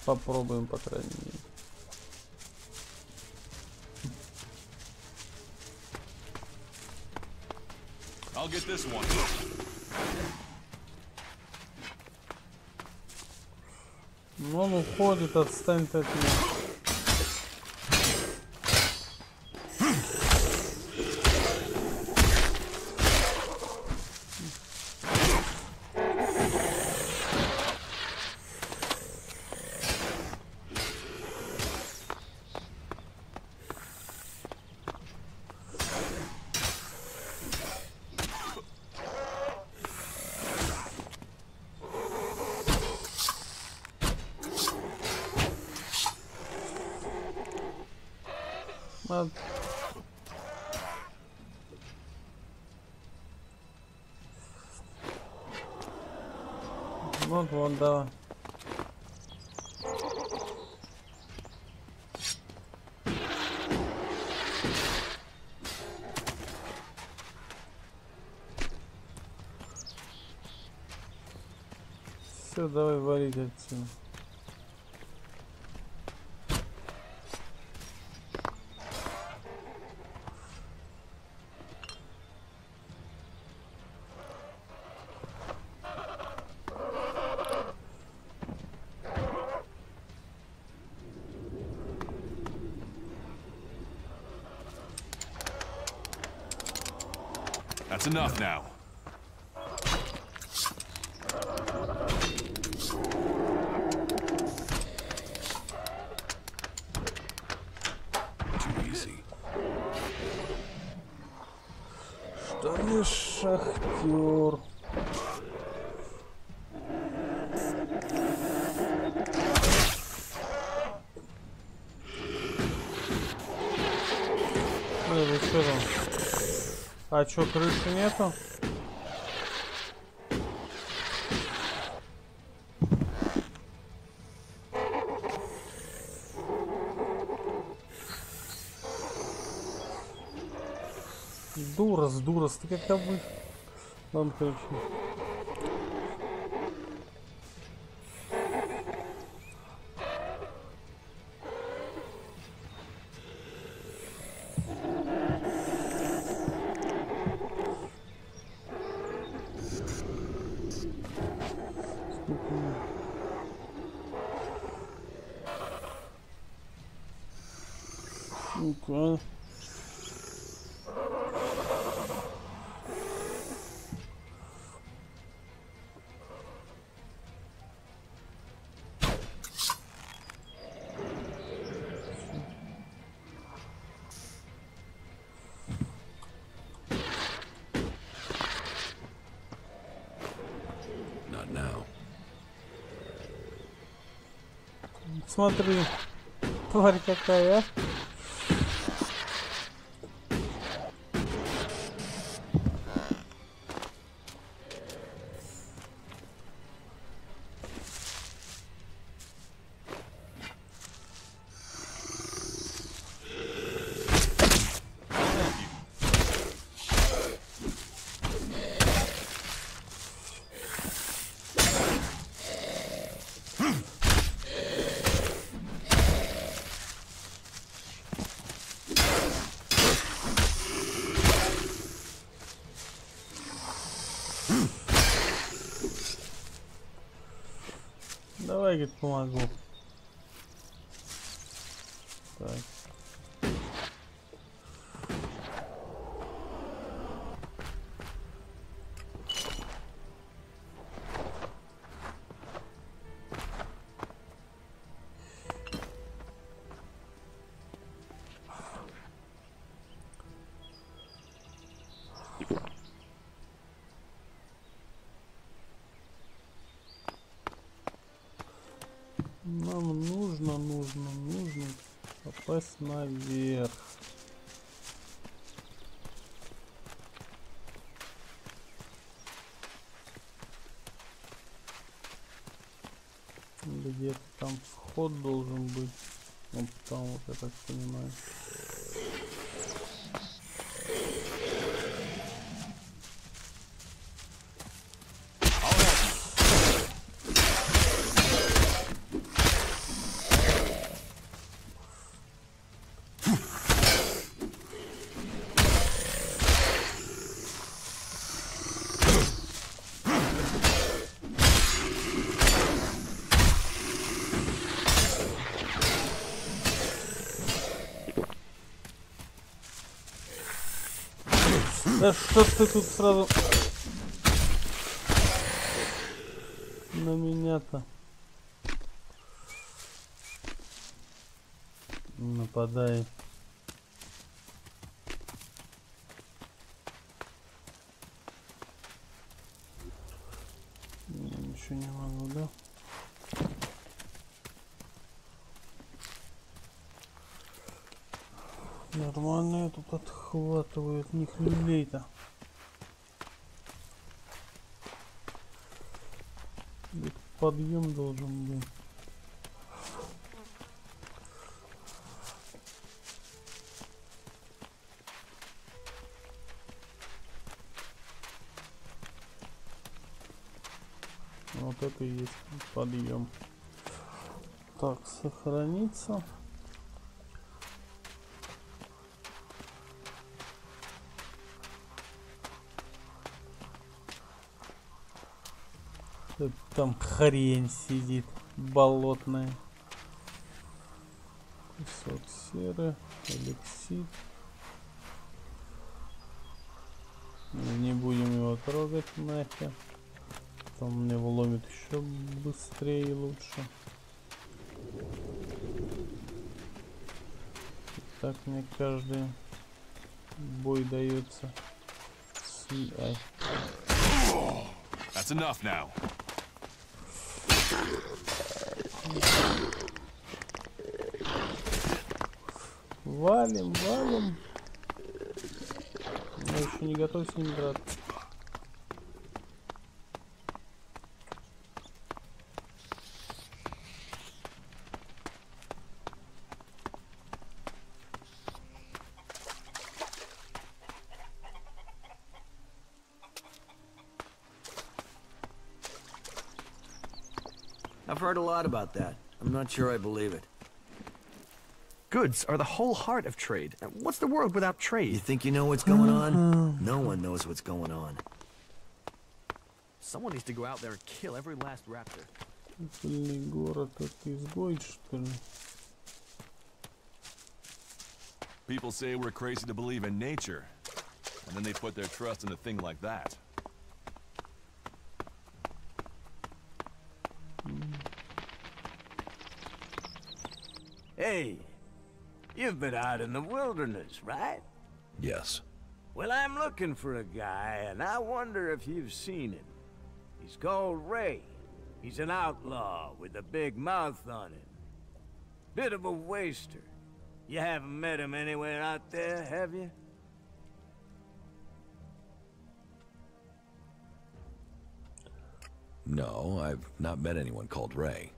[SPEAKER 1] Попробуем, по крайней мере.
[SPEAKER 4] I'll get this one.
[SPEAKER 1] Он уходит, отстань от меня. Вот, давай. Все, давай валить отсюда.
[SPEAKER 4] That's enough now.
[SPEAKER 3] Too easy.
[SPEAKER 1] Что не шахтер? Что там? А чё, крыши нету? Дурас, ты как обычно. Ладно, короче. Ну-ка. Смотри, тварь какая, а? Давай, говорит, помогу. Так. Нам нужно попасть наверх. Где-то там вход должен быть. Вот там, вот я так понимаю. Да что ты тут сразу на меня-то нападает? Я ничего не могу, да? Нормально я тут отхватываю от них люлей-то. Подъем должен быть. Вот это и есть подъем. Так, сохранится. Там хрень сидит болотная. Кусок серы, элексит. Не будем его трогать нахер. Там мне вломит еще быстрее и лучше. Так мне каждый бой дается. Ай.
[SPEAKER 4] That's enough now.
[SPEAKER 1] Валим, валим. Но еще не готов с ним драться.
[SPEAKER 13] I've heard a lot about that. I'm not sure I believe it.
[SPEAKER 14] Goods are the whole heart of trade. What's the world without trade?
[SPEAKER 13] You think you know what's going on? No one knows what's going on.
[SPEAKER 14] Someone needs to go out there and kill every last raptor.
[SPEAKER 1] Город это изгой, что ли?
[SPEAKER 4] People say we're crazy to believe in nature, and then they put their trust in a thing like that.
[SPEAKER 6] Hey, you've been out in the wilderness, right?
[SPEAKER 3] Yes.
[SPEAKER 6] Well, I'm looking for a guy, and I wonder if you've seen him. He's called Ray. He's an outlaw with a big mouth on him. Bit of a waster. You haven't met him anywhere out there, have you?
[SPEAKER 3] No, I've not met anyone called Ray.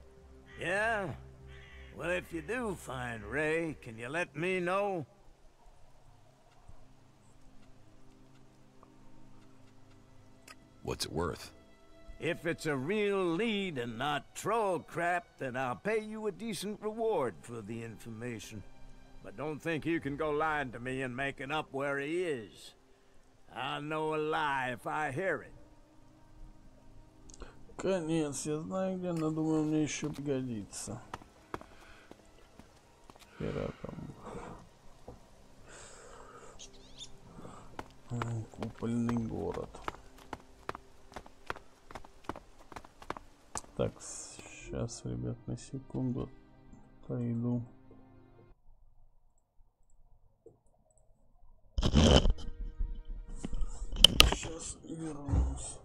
[SPEAKER 6] Yeah? Well, if you do find Ray, can you let me know?
[SPEAKER 3] What's it worth?
[SPEAKER 6] If it's a real lead and not troll crap, then I'll pay you a decent reward for the information. But don't think you can go lying to me and making up where he is. I'll know a lie if I hear it.
[SPEAKER 1] Конец, я знаю где, но думаю, мне еще пригодится. Хера там. Купольный город. Так, сейчас, ребят, на секунду отойду. Сейчас вернусь.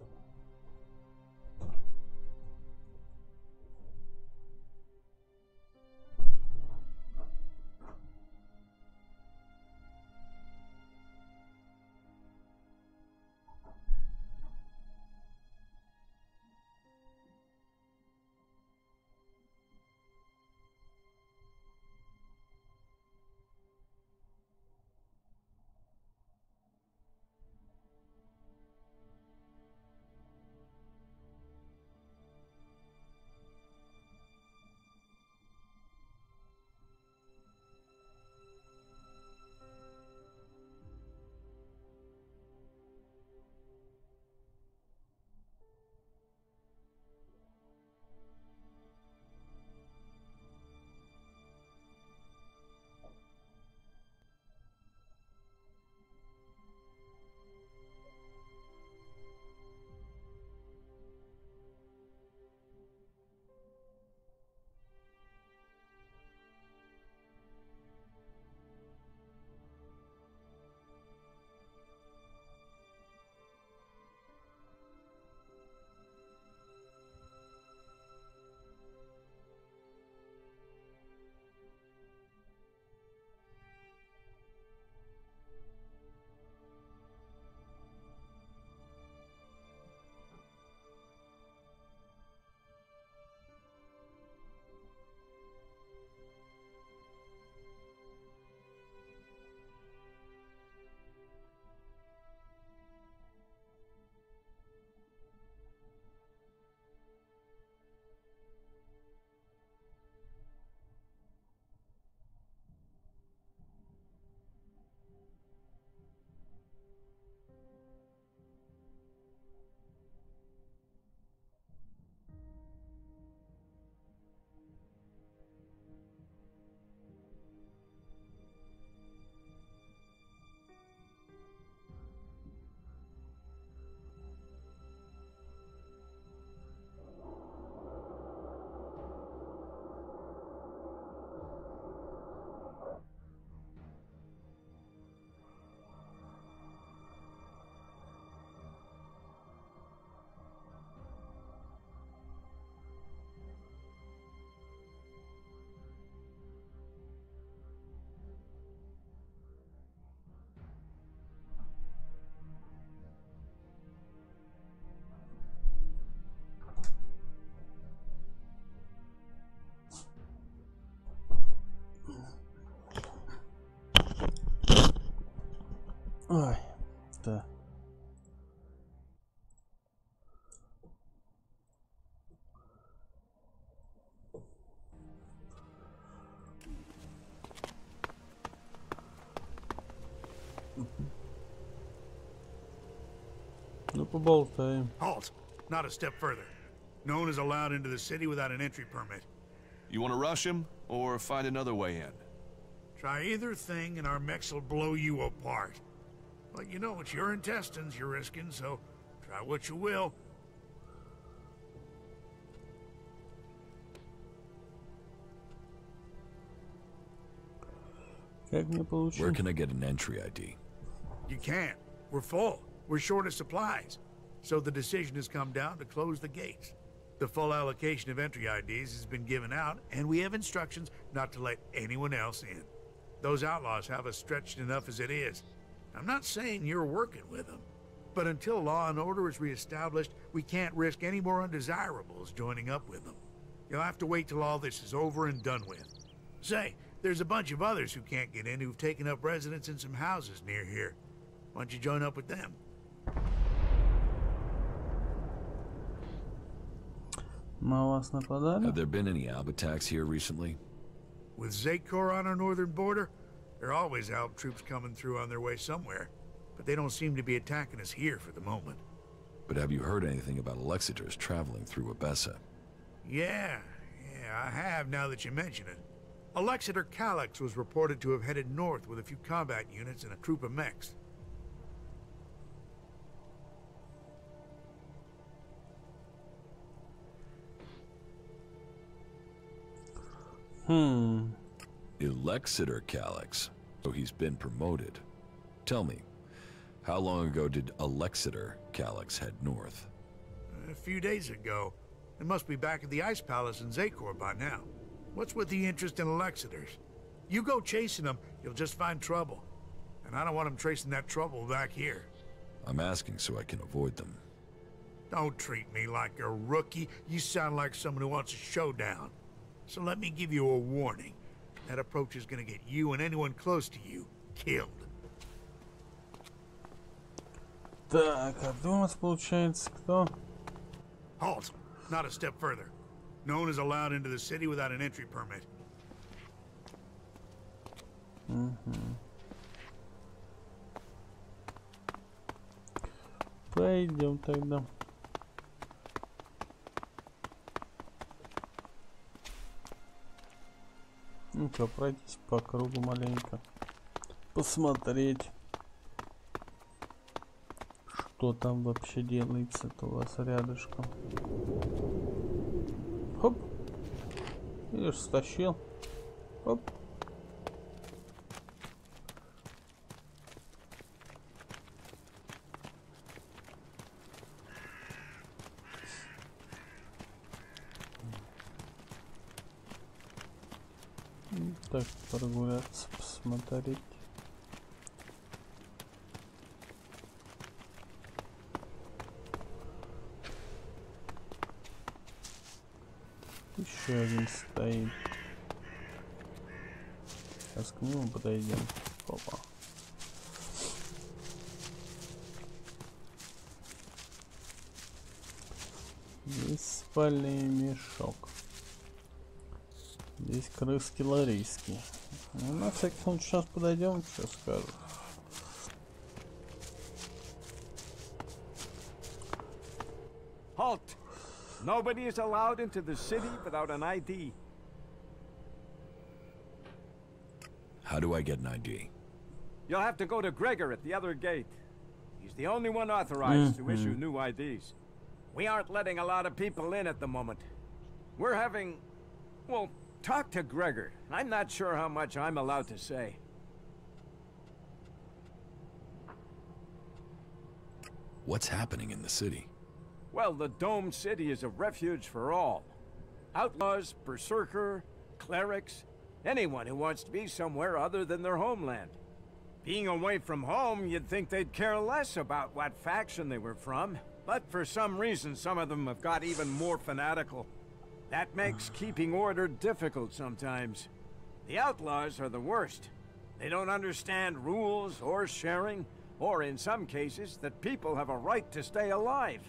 [SPEAKER 1] Ой, да. Ну, поболтаем.
[SPEAKER 15] Halt! Not a step further. No one is allowed into the city without an entry permit.
[SPEAKER 4] You want to rush him, or find another way in?
[SPEAKER 15] Try either thing and our mechs will blow you apart. But you know, it's your intestines you're risking, so try what you will.
[SPEAKER 3] Where can I get an entry ID?
[SPEAKER 15] You can't. We're full. We're short of supplies. So the decision has come down to close the gates. The full allocation of entry IDs has been given out, and we have instructions not to let anyone else in. Those outlaws have us stretched enough as it is. I'm not saying you're working with them, but until law and order is reestablished, we can't risk any more undesirables joining up with them. You'll have to wait till all this is over and done with. Say, there's a bunch of others who can't get in who've taken up residence in some houses near here. Why don't you join up with them?
[SPEAKER 3] Have there been any Alb attacks here recently?
[SPEAKER 15] With Zakor on our northern border, there are always Alb troops coming through on their way somewhere, but they don't seem to be attacking us here for the moment.
[SPEAKER 3] But have you heard anything about Alexiters traveling through Abessa?
[SPEAKER 15] Yeah, I have now that you mention it. Alexiter Calyx was reported to have headed north with a few combat units and a troop of mechs.
[SPEAKER 3] Alexiter Calyx. So he's been promoted. Tell me, how long ago did Alexiter Calyx head north?
[SPEAKER 15] A few days ago. They must be back at the Ice Palace in Zakor by now. What's with the interest in Alexiters? You go chasing them, you'll just find trouble. And I don't want them tracing that trouble back here.
[SPEAKER 3] I'm asking so I can avoid them.
[SPEAKER 15] Don't treat me like a rookie. You sound like someone who wants a showdown. So let me give you a warning. That approach is gonna get you and anyone close to you killed.
[SPEAKER 1] Так, а где у нас получается кто?
[SPEAKER 15] Halt! Not a step further. No one is allowed into the city without an entry permit.
[SPEAKER 1] Пойдем тогда. Ну-ка, пройтись по кругу маленько. Посмотреть, что там вообще делается-то у вас рядышком. Хоп. Видишь, стащил. Хоп. Так, прогуляться, посмотреть. Еще один стоит. Сейчас к нему подойдем. Опа. Здесь спальный мешок. Здесь крыски ларийские. Ну, на всякий случай сейчас подойдем, что скажу.
[SPEAKER 16] Halt! Nobody is allowed into the city without an ID.
[SPEAKER 3] How do I get an ID?
[SPEAKER 16] You'll have to go to Gregor at the other gate. He's the only one authorized to issue new IDs. We aren't letting a lot of people in at the moment. We're having... well, talk to Gregor. I'm not sure how much I'm allowed to say.
[SPEAKER 3] What's happening in the city?
[SPEAKER 16] Well, the Dome City is a refuge for all. Outlaws, berserker, clerics, anyone who wants to be somewhere other than their homeland. Being away from home, you'd think they'd care less about what faction they were from. But for some reason, some of them have got even more fanatical. That makes keeping order difficult sometimes. The outlaws are the worst. They don't understand rules or sharing, Or in some cases, that people have a right to stay alive.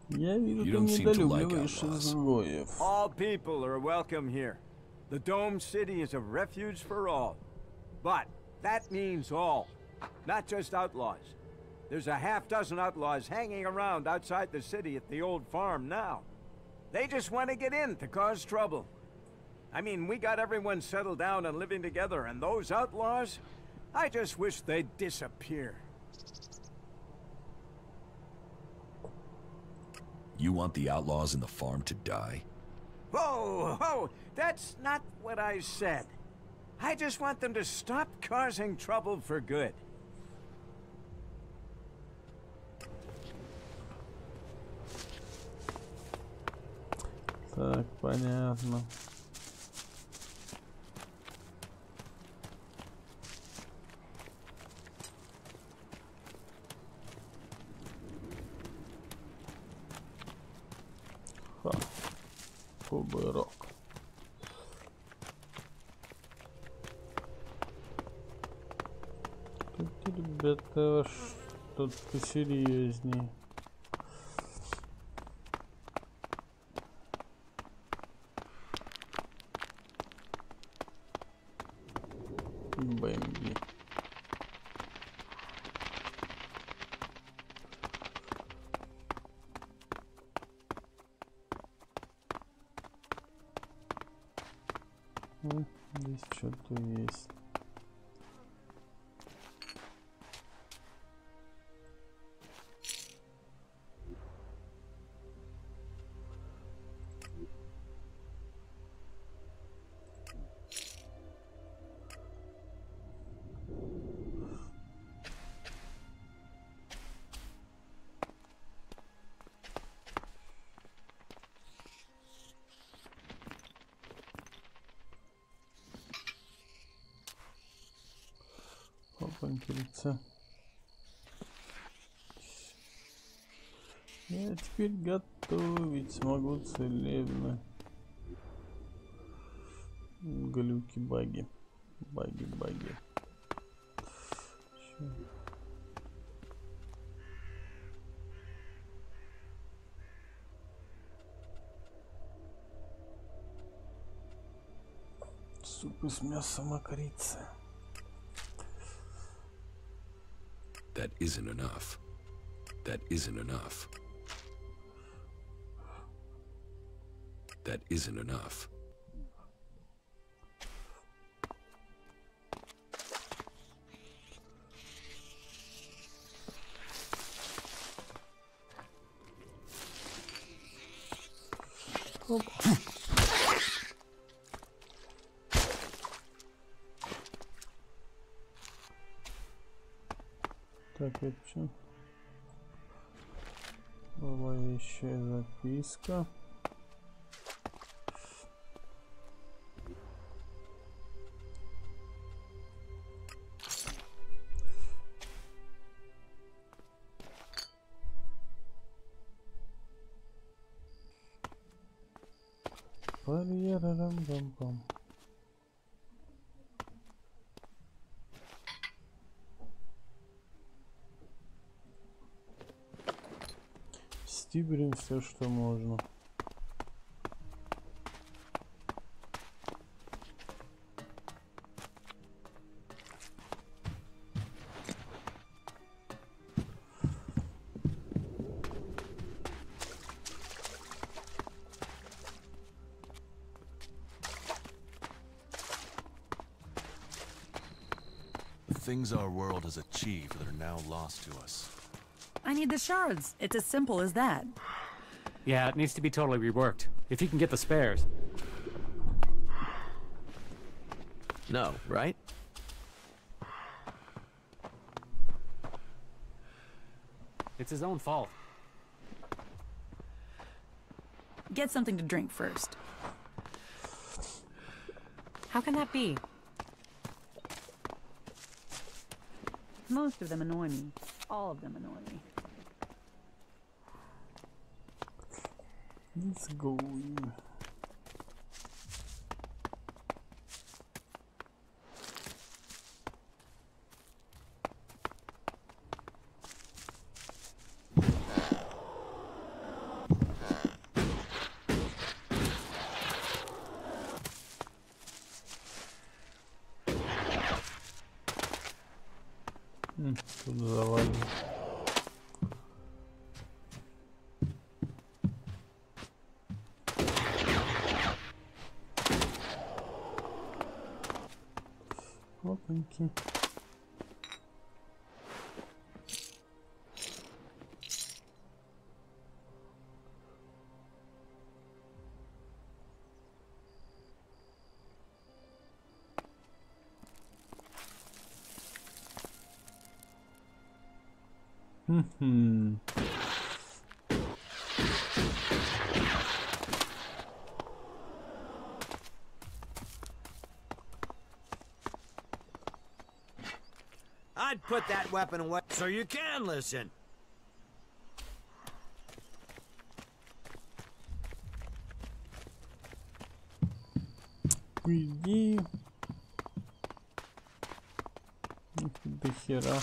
[SPEAKER 1] Я вижу, ты
[SPEAKER 3] You don't seem to like
[SPEAKER 1] недолюбливаешь
[SPEAKER 3] outlaws.
[SPEAKER 1] изгоев.
[SPEAKER 16] All people are welcome here. The Dome City is a refuge for all. But that means all, not just outlaws. There's a half-dozen outlaws hanging around outside the city at the old farm now. They just want to get in to cause trouble. I mean, we got everyone settled down and living together, and those outlaws, I just wish they'd disappear.
[SPEAKER 3] You want the outlaws in the farm to die?
[SPEAKER 16] Whoa, whoa, that's not what I said. I just want them to stop causing trouble for good.
[SPEAKER 1] Так, понятно. Ха. Кубырок. Тут, ребята, что-то посерьезнее. Бэмби. Здесь что-то есть. Опанькица. Я теперь готовить смогу целебно. Глюки, баги. Баги. Чё? Суп из мяса мокрицы.
[SPEAKER 3] That isn't enough. That isn't enough. That isn't enough.
[SPEAKER 1] Так, это что? Зловещая записка. Парьерарам-бам-бам. Стиберим все, что можно.
[SPEAKER 4] The things our world has achieved that are now lost to us.
[SPEAKER 10] I need the shards. It's as simple as that.
[SPEAKER 8] Yeah, it needs to be totally reworked. If you can get the spares.
[SPEAKER 14] No, right?
[SPEAKER 8] It's his own fault.
[SPEAKER 10] Get something to drink first.
[SPEAKER 11] How can that be?
[SPEAKER 10] Most of them annoy me. All of them annoy me.
[SPEAKER 1] Let's go. тут завалим. Опаньки.
[SPEAKER 7] I'd put that weapon away so you can listen.
[SPEAKER 1] Иди. До хера.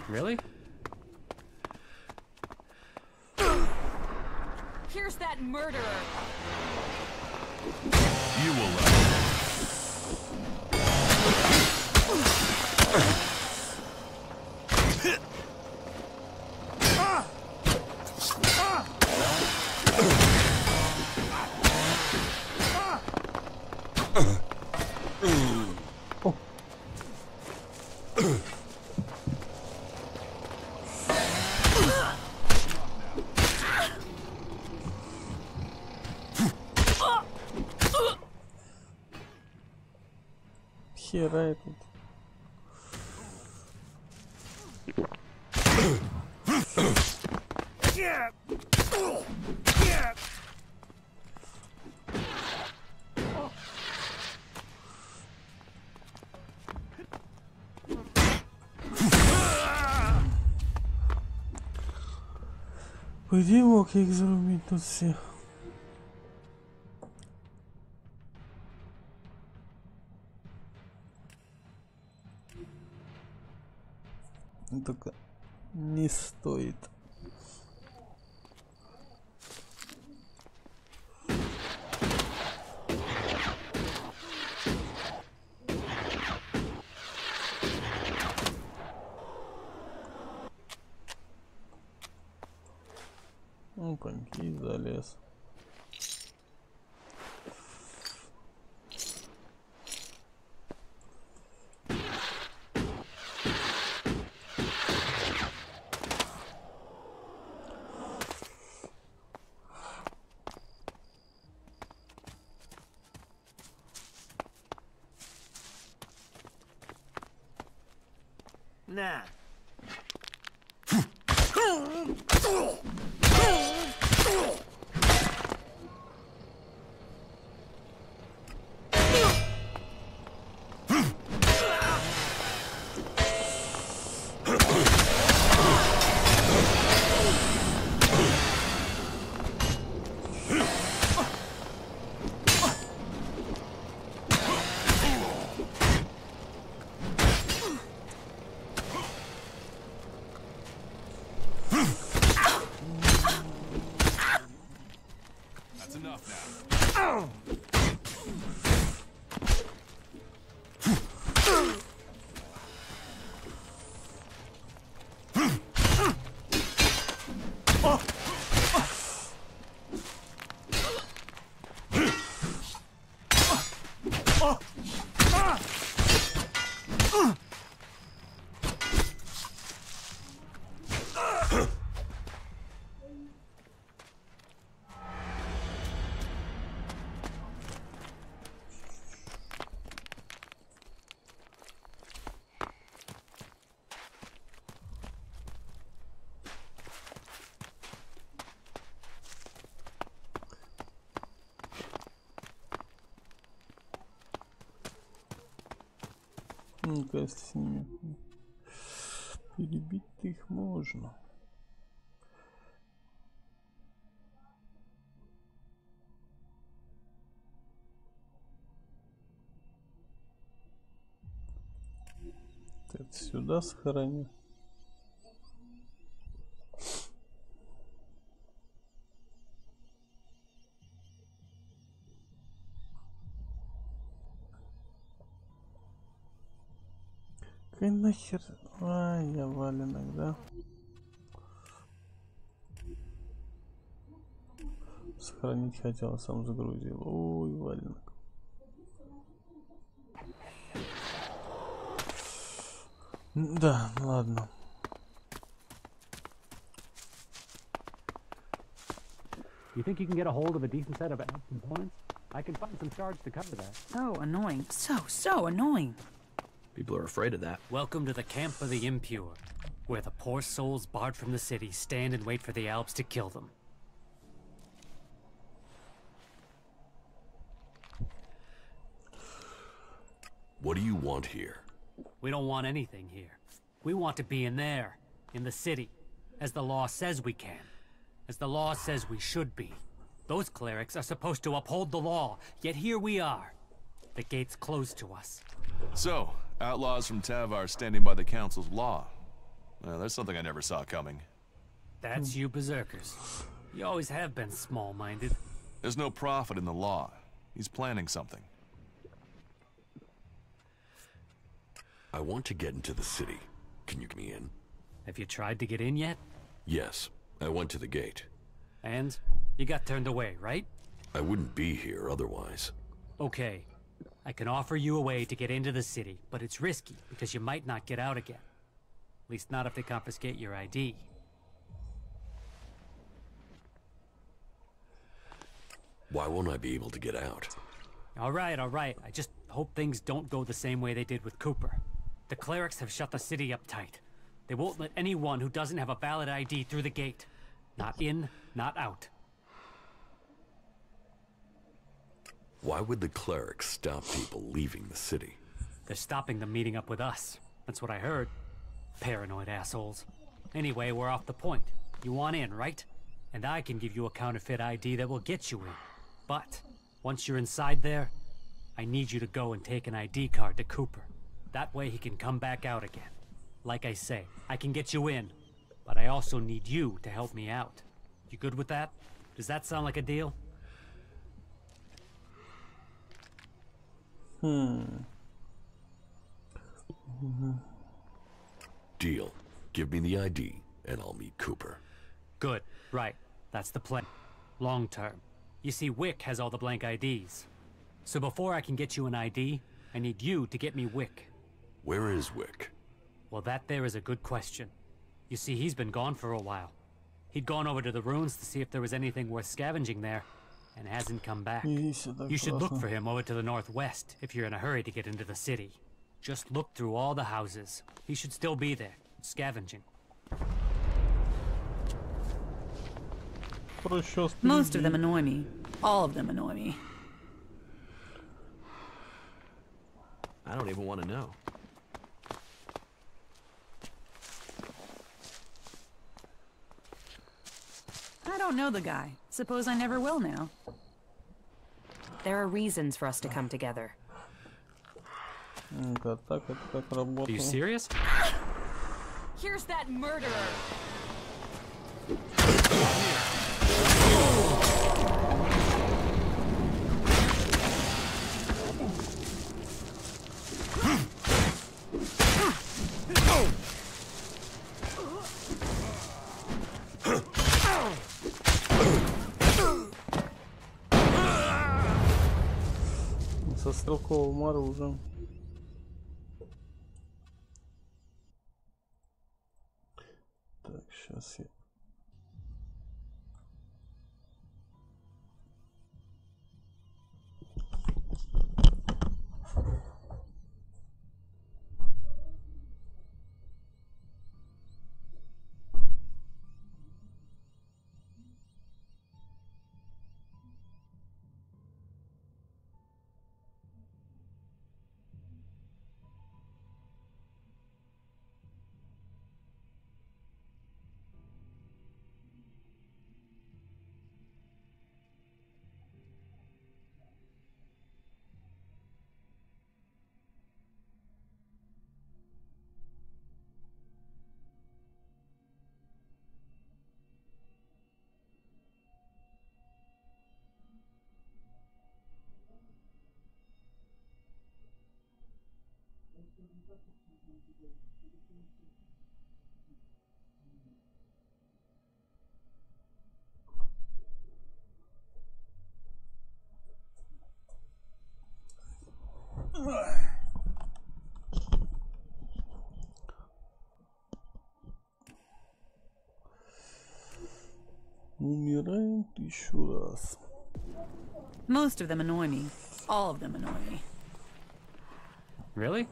[SPEAKER 8] Really?
[SPEAKER 12] Here's that murderer.
[SPEAKER 3] You will
[SPEAKER 1] Хера этот. По идее мог я их зарубить тут всех. Только не стоит. Опаньки, залез.
[SPEAKER 7] Nah.
[SPEAKER 4] That's enough now.
[SPEAKER 1] Ну, кажется, с ними перебить-то их можно. Это сюда сохраню. Какой нахер? Ай, я валенок, да? Сохранить хотел, а сам загрузил. Ой, валенок. Да, ладно.
[SPEAKER 8] You think you can get a hold of a decent set of components? I can find some shards to cover that.
[SPEAKER 10] So annoying. So annoying.
[SPEAKER 14] People are afraid of that.
[SPEAKER 8] Welcome to the camp of the impure, where the poor souls barred from the city stand and wait for the Alps to kill them.
[SPEAKER 3] What do you want here?
[SPEAKER 8] We don't want anything here. We want to be in there, in the city, as the law says we can, as the law says we should be. Those clerics are supposed to uphold the law, yet here we are. The gate's closed to us.
[SPEAKER 4] So, outlaws from Tavar standing by the council's law. Well, there's something I never saw coming.
[SPEAKER 8] That's you berserkers. You always have been small-minded.
[SPEAKER 4] There's no profit in the law. He's planning something.
[SPEAKER 3] I want to get into the city. Can you get me in?
[SPEAKER 8] Have you tried to get in yet?
[SPEAKER 3] Yes, I went to the gate.
[SPEAKER 8] And? You got turned away, right?
[SPEAKER 3] I wouldn't be here otherwise.
[SPEAKER 8] Okay. I can offer you a way to get into the city, but it's risky because you might not get out again. At least not if they confiscate your ID.
[SPEAKER 3] Why won't I be able to get out?
[SPEAKER 8] All right. I just hope things don't go the same way they did with Cooper. The clerics have shut the city up tight. They won't let anyone who doesn't have a valid ID through the gate. Not in, not out.
[SPEAKER 3] Why would the clerics stop people leaving the city?
[SPEAKER 8] They're stopping them meeting up with us. That's what I heard. Paranoid assholes. Anyway, we're off the point. You want in, right? And I can give you a counterfeit ID that will get you in. But, once you're inside there, I need you to go and take an ID card to Cooper. That way he can come back out again. Like I say, I can get you in, but I also need you to help me out. You good with that? Does that sound like a deal?
[SPEAKER 3] Deal. Give me the ID, and I'll meet Cooper.
[SPEAKER 8] Good. Right. That's the plan. Long term. You see, Wick has all the blank IDs. So before I can get you an ID, I need you to get me Wick.
[SPEAKER 3] Where is Wick?
[SPEAKER 8] Well, that there is a good question. You see, he's been gone for a while. He'd gone over to the ruins to see if there was anything worth scavenging there, and hasn't come back. You should look for him over to the northwest if you're in a hurry to get into the city. Just look through all the houses. He should still be there, scavenging.
[SPEAKER 10] Most of them annoy me. All of them annoy me.
[SPEAKER 14] I don't even want to know.
[SPEAKER 10] I don't know the guy. Suppose I never will now.
[SPEAKER 11] There are reasons for us to come together.
[SPEAKER 8] Are you serious?
[SPEAKER 12] Here's that murderer.
[SPEAKER 1] Со стрелковым оружием. Так, сейчас я... Умираем еще раз.
[SPEAKER 10] Most of them annoy me. All of them annoy me.
[SPEAKER 8] Really?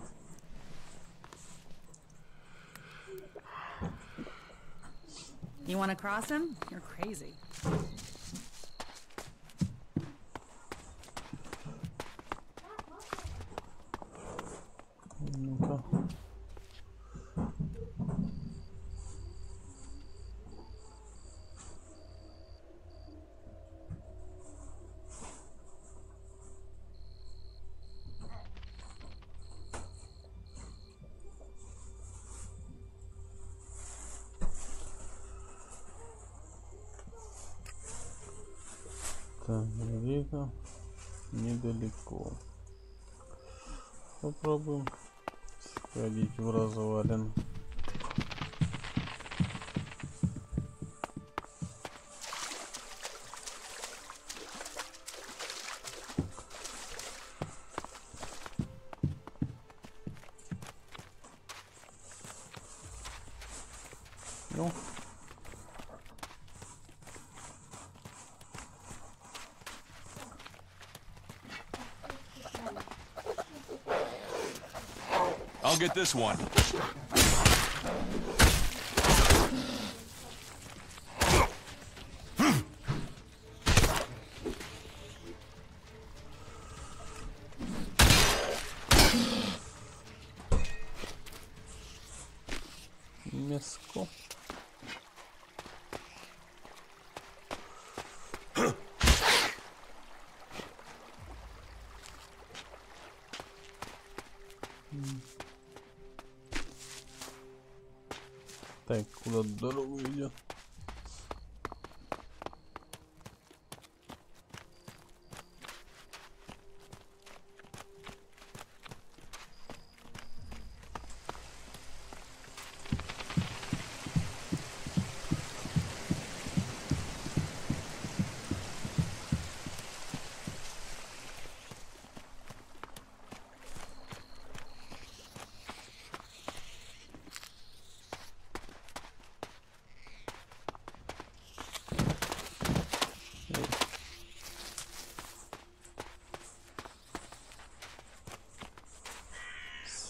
[SPEAKER 10] You want to cross him? You're crazy.
[SPEAKER 1] Ну-ка. Так, Гига недалеко. Попробуем сходить в развалин. Ну.
[SPEAKER 4] I'll get this one.
[SPEAKER 1] Мяско. Так, куда дорога идет?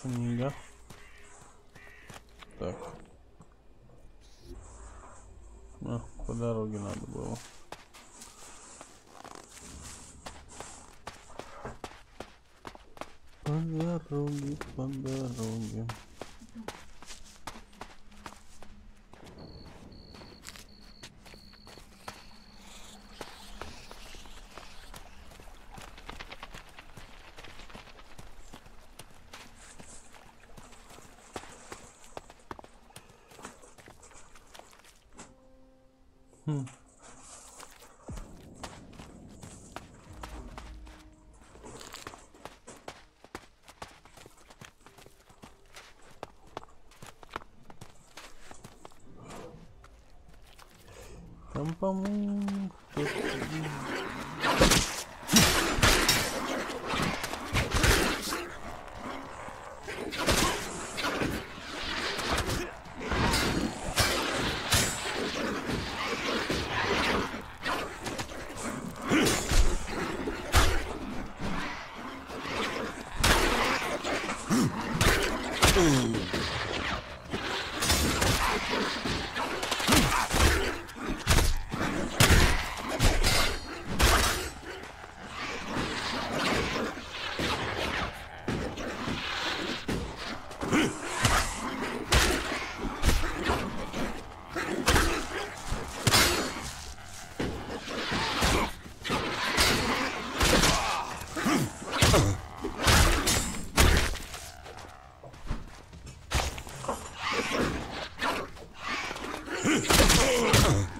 [SPEAKER 1] Снега. Так. По дороге надо было. По дороге, по дороге. Там, по-моему,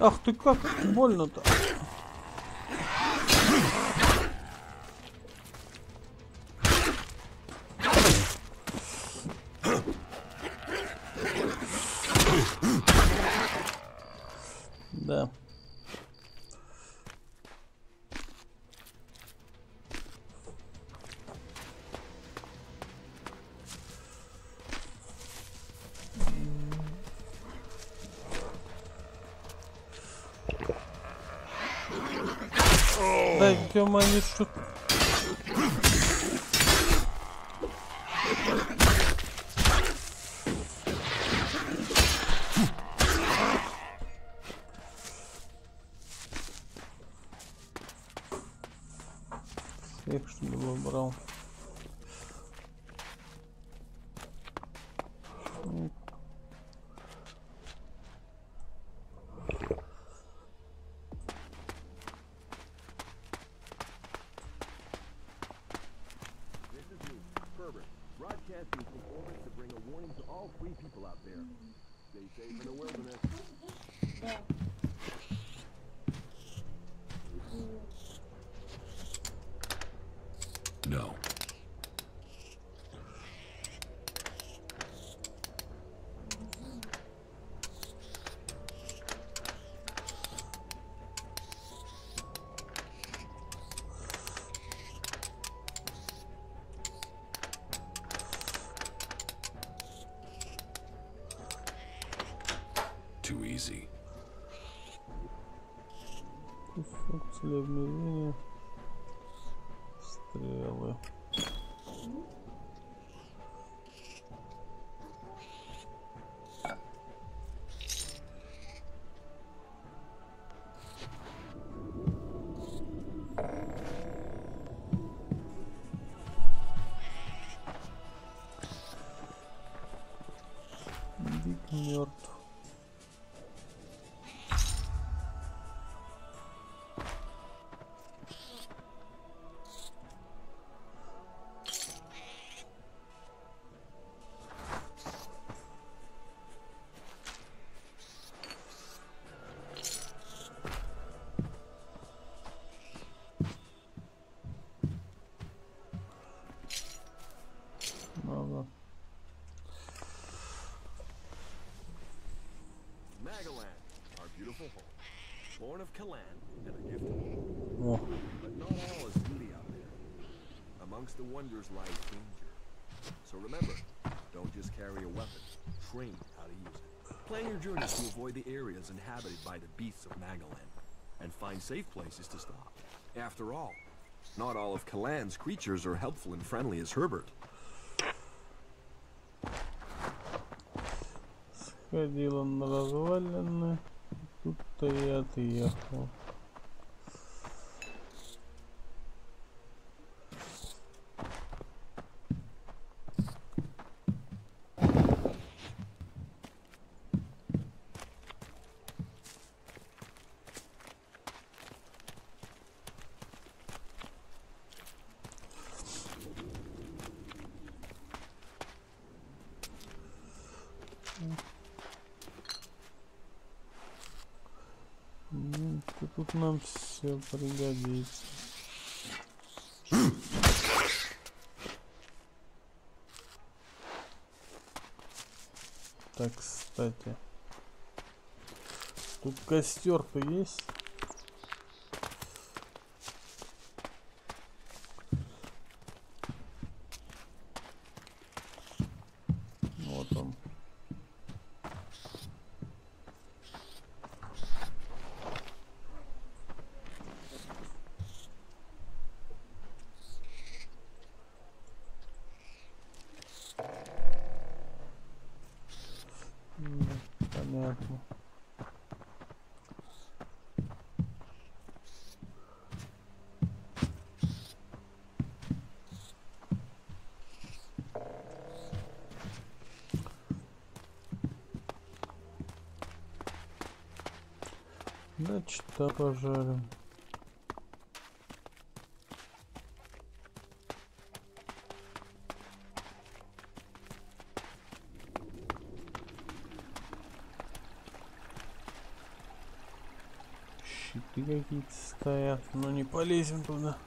[SPEAKER 1] ах ты как больно-то. Да, ё-моё, что... Всех, что ли, выбрал.
[SPEAKER 3] No. Too easy.
[SPEAKER 1] Кусок целеобмерения. Стрелы. Дик мертв.
[SPEAKER 17] Born of Kalan and a gift of war. But not all is beauty out there. Amongst the wonders lies danger. So remember, don't just carry a weapon. Train how to use it. Plan your journeys to avoid the areas inhabited by the beasts of Magalan, and find safe places to stop. After all, not all of Kalan's creatures are helpful and friendly as Herbert.
[SPEAKER 1] Сходила на развалины. Тут-то и отъехал. Тут нам все пригодится. Так, кстати, тут костер-то есть. Вот он. Понятно. Значит, пожарим. Щиты какие-то стоят, но не полезем туда.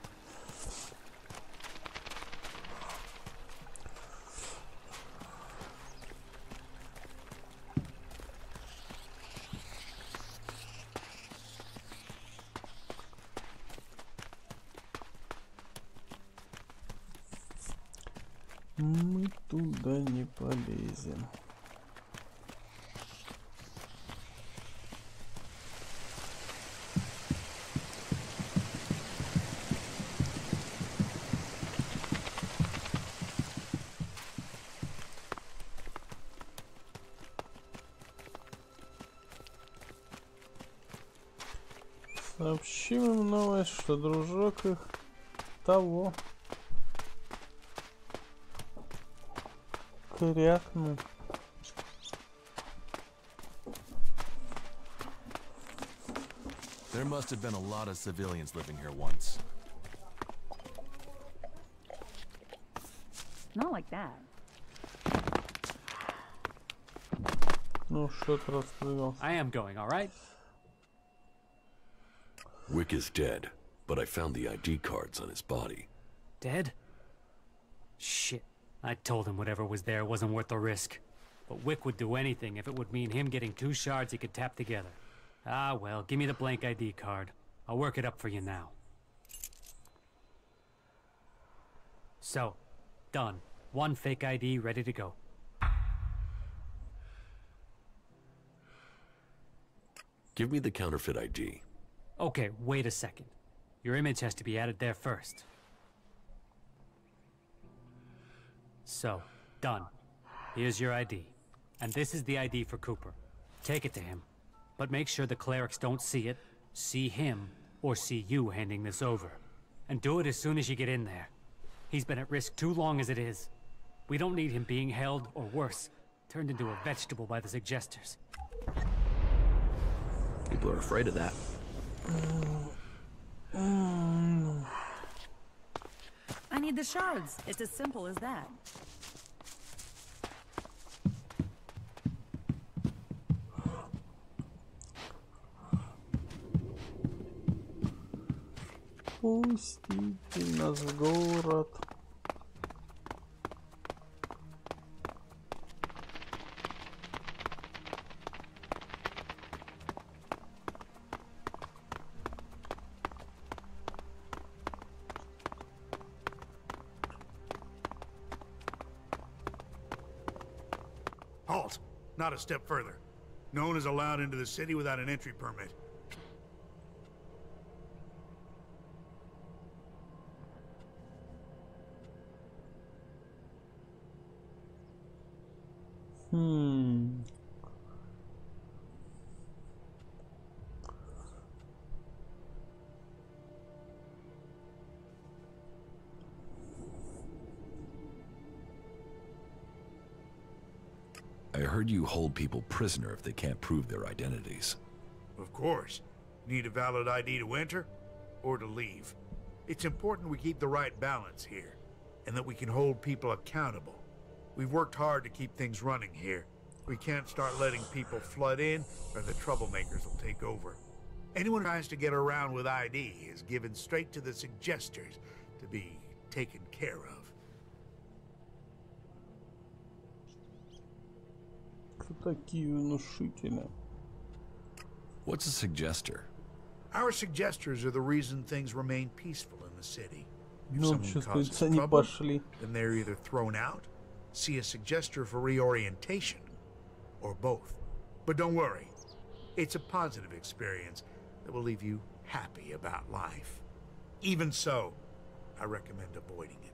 [SPEAKER 1] Мы туда не полезем. Сообщим им новость, что дружок их того крякнул.
[SPEAKER 4] There must have been a lot of civilians living here once.
[SPEAKER 10] Not like that.
[SPEAKER 1] Ну, что-то распрыгался.
[SPEAKER 8] I am going, all right?
[SPEAKER 3] Wick is dead, but I found the ID cards on his body.
[SPEAKER 8] Dead? Shit. I told him whatever was there wasn't worth the risk. But Wick would do anything if it would mean him getting 2 shards he could tap together. Ah, well, give me the blank ID card. I'll work it up for you now. So, done. 1 fake ID ready to go.
[SPEAKER 3] Give me the counterfeit ID.
[SPEAKER 8] Okay, wait a second. Your image has to be added there first. So, done. Here's your ID. And this is the ID for Cooper. Take it to him. But make sure the clerics don't see it, see him, or see you handing this over. And do it as soon as you get in there. He's been at risk too long as it is. We don't need him being held, or worse, turned into a vegetable by the suggesters.
[SPEAKER 14] People are afraid of that.
[SPEAKER 10] I need the shards. It's as simple as that.
[SPEAKER 1] Пустите нас в город.
[SPEAKER 15] Halt! Not a step further. No one is allowed into the city without an entry permit.
[SPEAKER 3] I heard you hold people prisoner if they can't prove their identities.
[SPEAKER 15] Of course. Need a valid ID to enter or to leave. It's important we keep the right balance here, and that we can hold people accountable. We've worked hard to keep things running here. We can't start letting people flood in, or the troublemakers will take over. Anyone who tries to get around with ID is given straight to the suggesters to be taken care of.
[SPEAKER 1] Такие внушительные.
[SPEAKER 3] What's a suggester?
[SPEAKER 15] Our suggesters are the reason things remain peaceful in the city. If
[SPEAKER 1] Ну,
[SPEAKER 15] someone causes
[SPEAKER 1] чувствуется, они
[SPEAKER 15] trouble,
[SPEAKER 1] пошли.
[SPEAKER 15] then they're either thrown out, see a suggester for reorientation, or both. But don't worry, it's a positive experience that will leave you happy about life. Even so, I recommend avoiding it.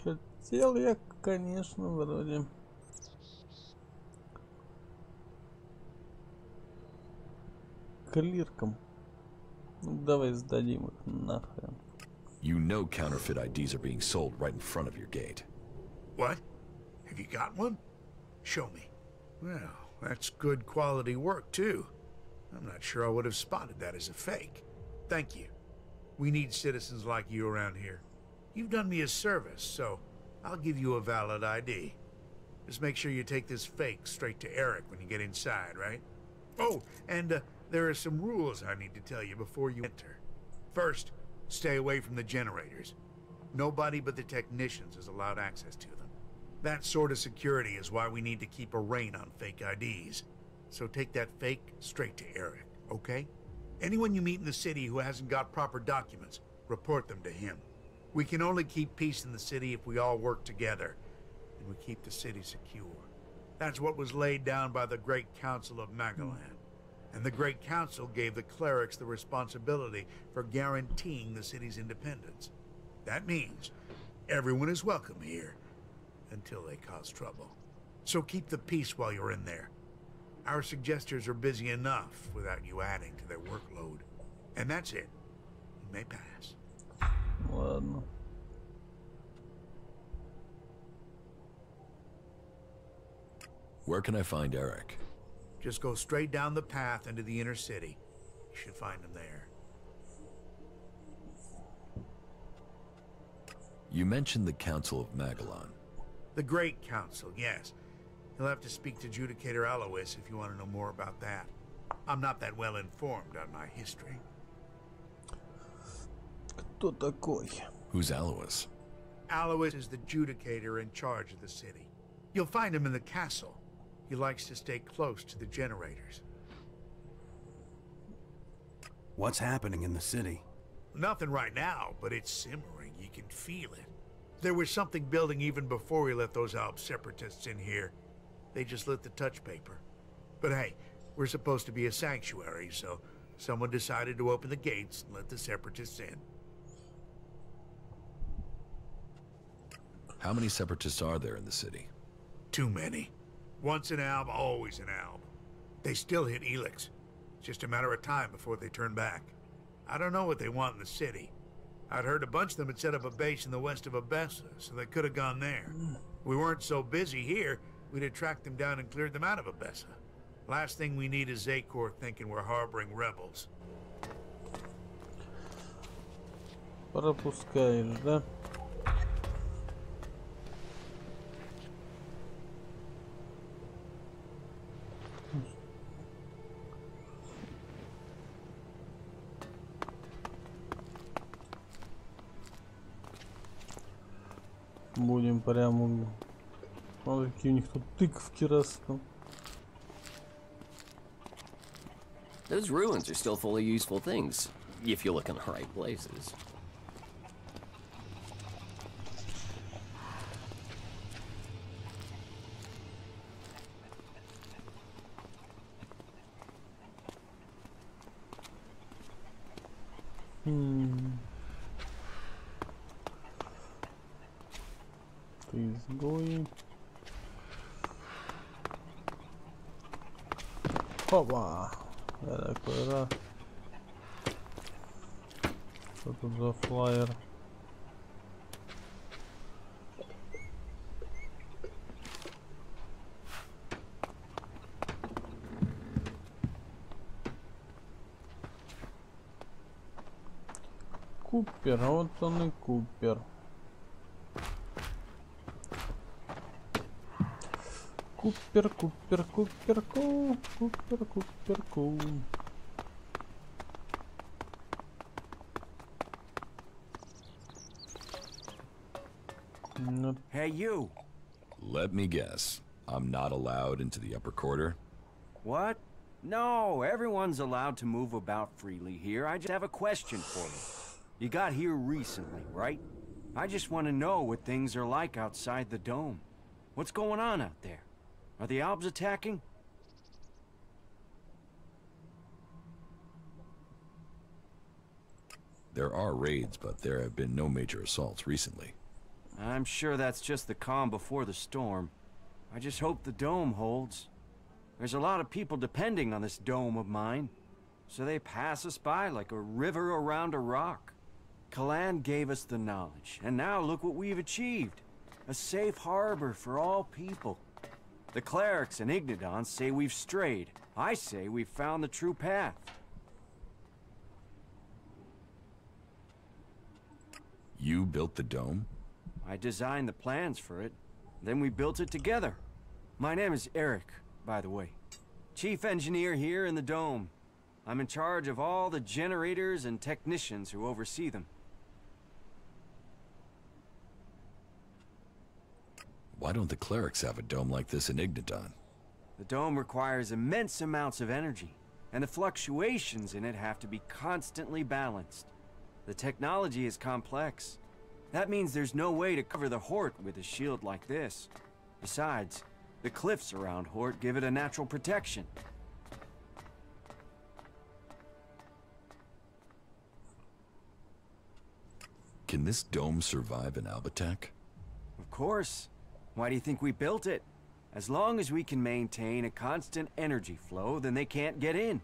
[SPEAKER 1] Хотел я, конечно, вроде. Клирком. Ну, давай сдадим их нахрен.
[SPEAKER 3] You know counterfeit IDs are being sold right in front of your gate.
[SPEAKER 15] What? Have you got one? Show me. Well, that's good quality work, too. I'm not sure I would have spotted that as a fake. Thank you. We need citizens like you around here. You've done me a service, so I'll give you a valid ID. Just make sure you take this fake straight to Eric when you get inside, right? Oh, and there are some rules I need to tell you before you enter. First, stay away from the generators. Nobody but the technicians is allowed access to them. That sort of security is why we need to keep a rein on fake IDs. So take that fake straight to Eric, okay? Anyone you meet in the city who hasn't got proper documents, report them to him. We can only keep peace in the city if we all work together, and we keep the city secure. That's what was laid down by the Great Council of Magalan. And the Great Council gave the clerics the responsibility for guaranteeing the city's independence. That means everyone is welcome here, until they cause trouble. So keep the peace while you're in there. Our suggesters are busy enough without you adding to their workload. And that's it. You may pass.
[SPEAKER 1] Ладно.
[SPEAKER 3] Where can I find Eric?
[SPEAKER 15] Just go straight down the path into the inner city. You should find him there.
[SPEAKER 3] You mentioned the Council of Magellan.
[SPEAKER 15] The Great Council, yes. You'll have to speak to Judicator Alois if you want to know more about that. I'm not that well informed on my history.
[SPEAKER 1] Кто такой?
[SPEAKER 3] Who's Alois?
[SPEAKER 15] Alois is the Judicator in charge of the city. You'll find him in the castle. He likes to stay close to the generators.
[SPEAKER 18] What's happening in the city?
[SPEAKER 15] Nothing right now, but it's simmering. You can feel it. There was something building even before we let those Alp separatists in here. They just lit the touch paper. But hey, we're supposed to be a sanctuary, so someone decided to open the gates and let the separatists in.
[SPEAKER 3] How many separatists are there in the city?
[SPEAKER 15] Too many. Once an alb, always an alb. They still hit Elex. It's just a matter of time before they turn back. I don't know what they want in the city. I'd heard a bunch of them had set up a base in the west of Abessa, so they could have gone there. We weren't so busy here, we'd have tracked them down and cleared them out of Abessa. Last thing we need is Zakor thinking we're harboring rebels.
[SPEAKER 1] Пропускаешь, да? Будем прямо... Смотри, какие у них тут тыковки растут.
[SPEAKER 19] Those ruins are still full of useful things, if you look in the right places.
[SPEAKER 1] Ты изгой. Опа! Такой раз. Что тут за флайер? Купер, а вот он и Купер. Купер, Купер, Купер, Купер, Купер, Купер.
[SPEAKER 16] Hey, you.
[SPEAKER 3] Let me guess. I'm not allowed into the upper quarter?
[SPEAKER 16] What? No, everyone's allowed to move about freely here. I just have a question for you. You got here recently, right? I just want to know what things are like outside the dome. What's going on out there? Are the Albs attacking?
[SPEAKER 3] There are raids, but there have been no major assaults recently.
[SPEAKER 16] I'm sure that's just the calm before the storm. I just hope the dome holds. There's a lot of people depending on this dome of mine, so they pass us by like a river around a rock. Kalan gave us the knowledge, and now look what we've achieved. A safe harbor for all people. The clerics and Ignodons say we've strayed. I say we've found the true path.
[SPEAKER 3] You built the dome?
[SPEAKER 16] I designed the plans for it. Then we built it together. My name is Eric, by the way. Chief engineer here in the dome. I'm in charge of all the generators and technicians who oversee them.
[SPEAKER 3] Why don't the clerics have a dome like this in Ignodon?
[SPEAKER 16] The dome requires immense amounts of energy, and the fluctuations in it have to be constantly balanced. The technology is complex. That means there's no way to cover the Hort with a shield like this. Besides, the cliffs around Hort give it a natural protection.
[SPEAKER 3] Can this dome survive an Alb attack?
[SPEAKER 16] Of course. Why do you think we built it? As long as we can maintain a constant energy flow, then they can't get in.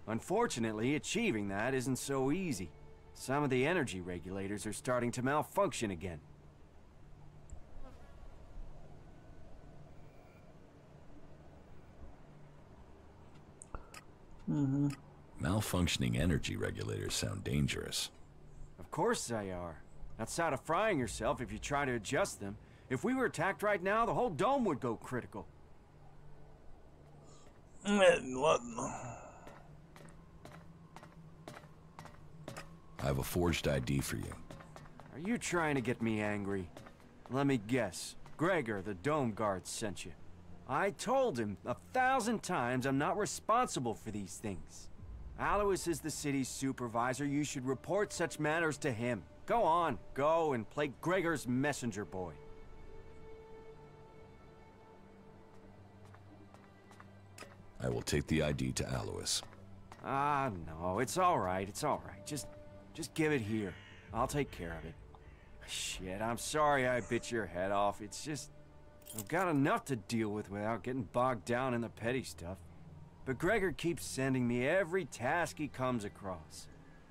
[SPEAKER 16] Unfortunately, achieving that isn't so easy. Some of the energy regulators are starting to malfunction again.
[SPEAKER 3] Malfunctioning energy regulators sound dangerous.
[SPEAKER 16] Of course they are. Outside of frying yourself if you try to adjust them. If we were attacked right now, the whole dome would go critical.
[SPEAKER 1] Ладно.
[SPEAKER 3] I have a forged ID for you.
[SPEAKER 16] Are you trying to get me angry? Let me guess. Gregor, the dome guard, sent you. I told him 1,000 times I'm not responsible for these things. Alois is the city's supervisor. You should report such matters to him. Go on, go and play Gregor's messenger boy.
[SPEAKER 3] I will take the ID to Alois.
[SPEAKER 16] Ah, no, it's all right, it's all right. Just give it here. I'll take care of it. Shit, I'm sorry I bit your head off. It's just, I've got enough to deal with without getting bogged down in the petty stuff. But Gregor keeps sending me every task he comes across.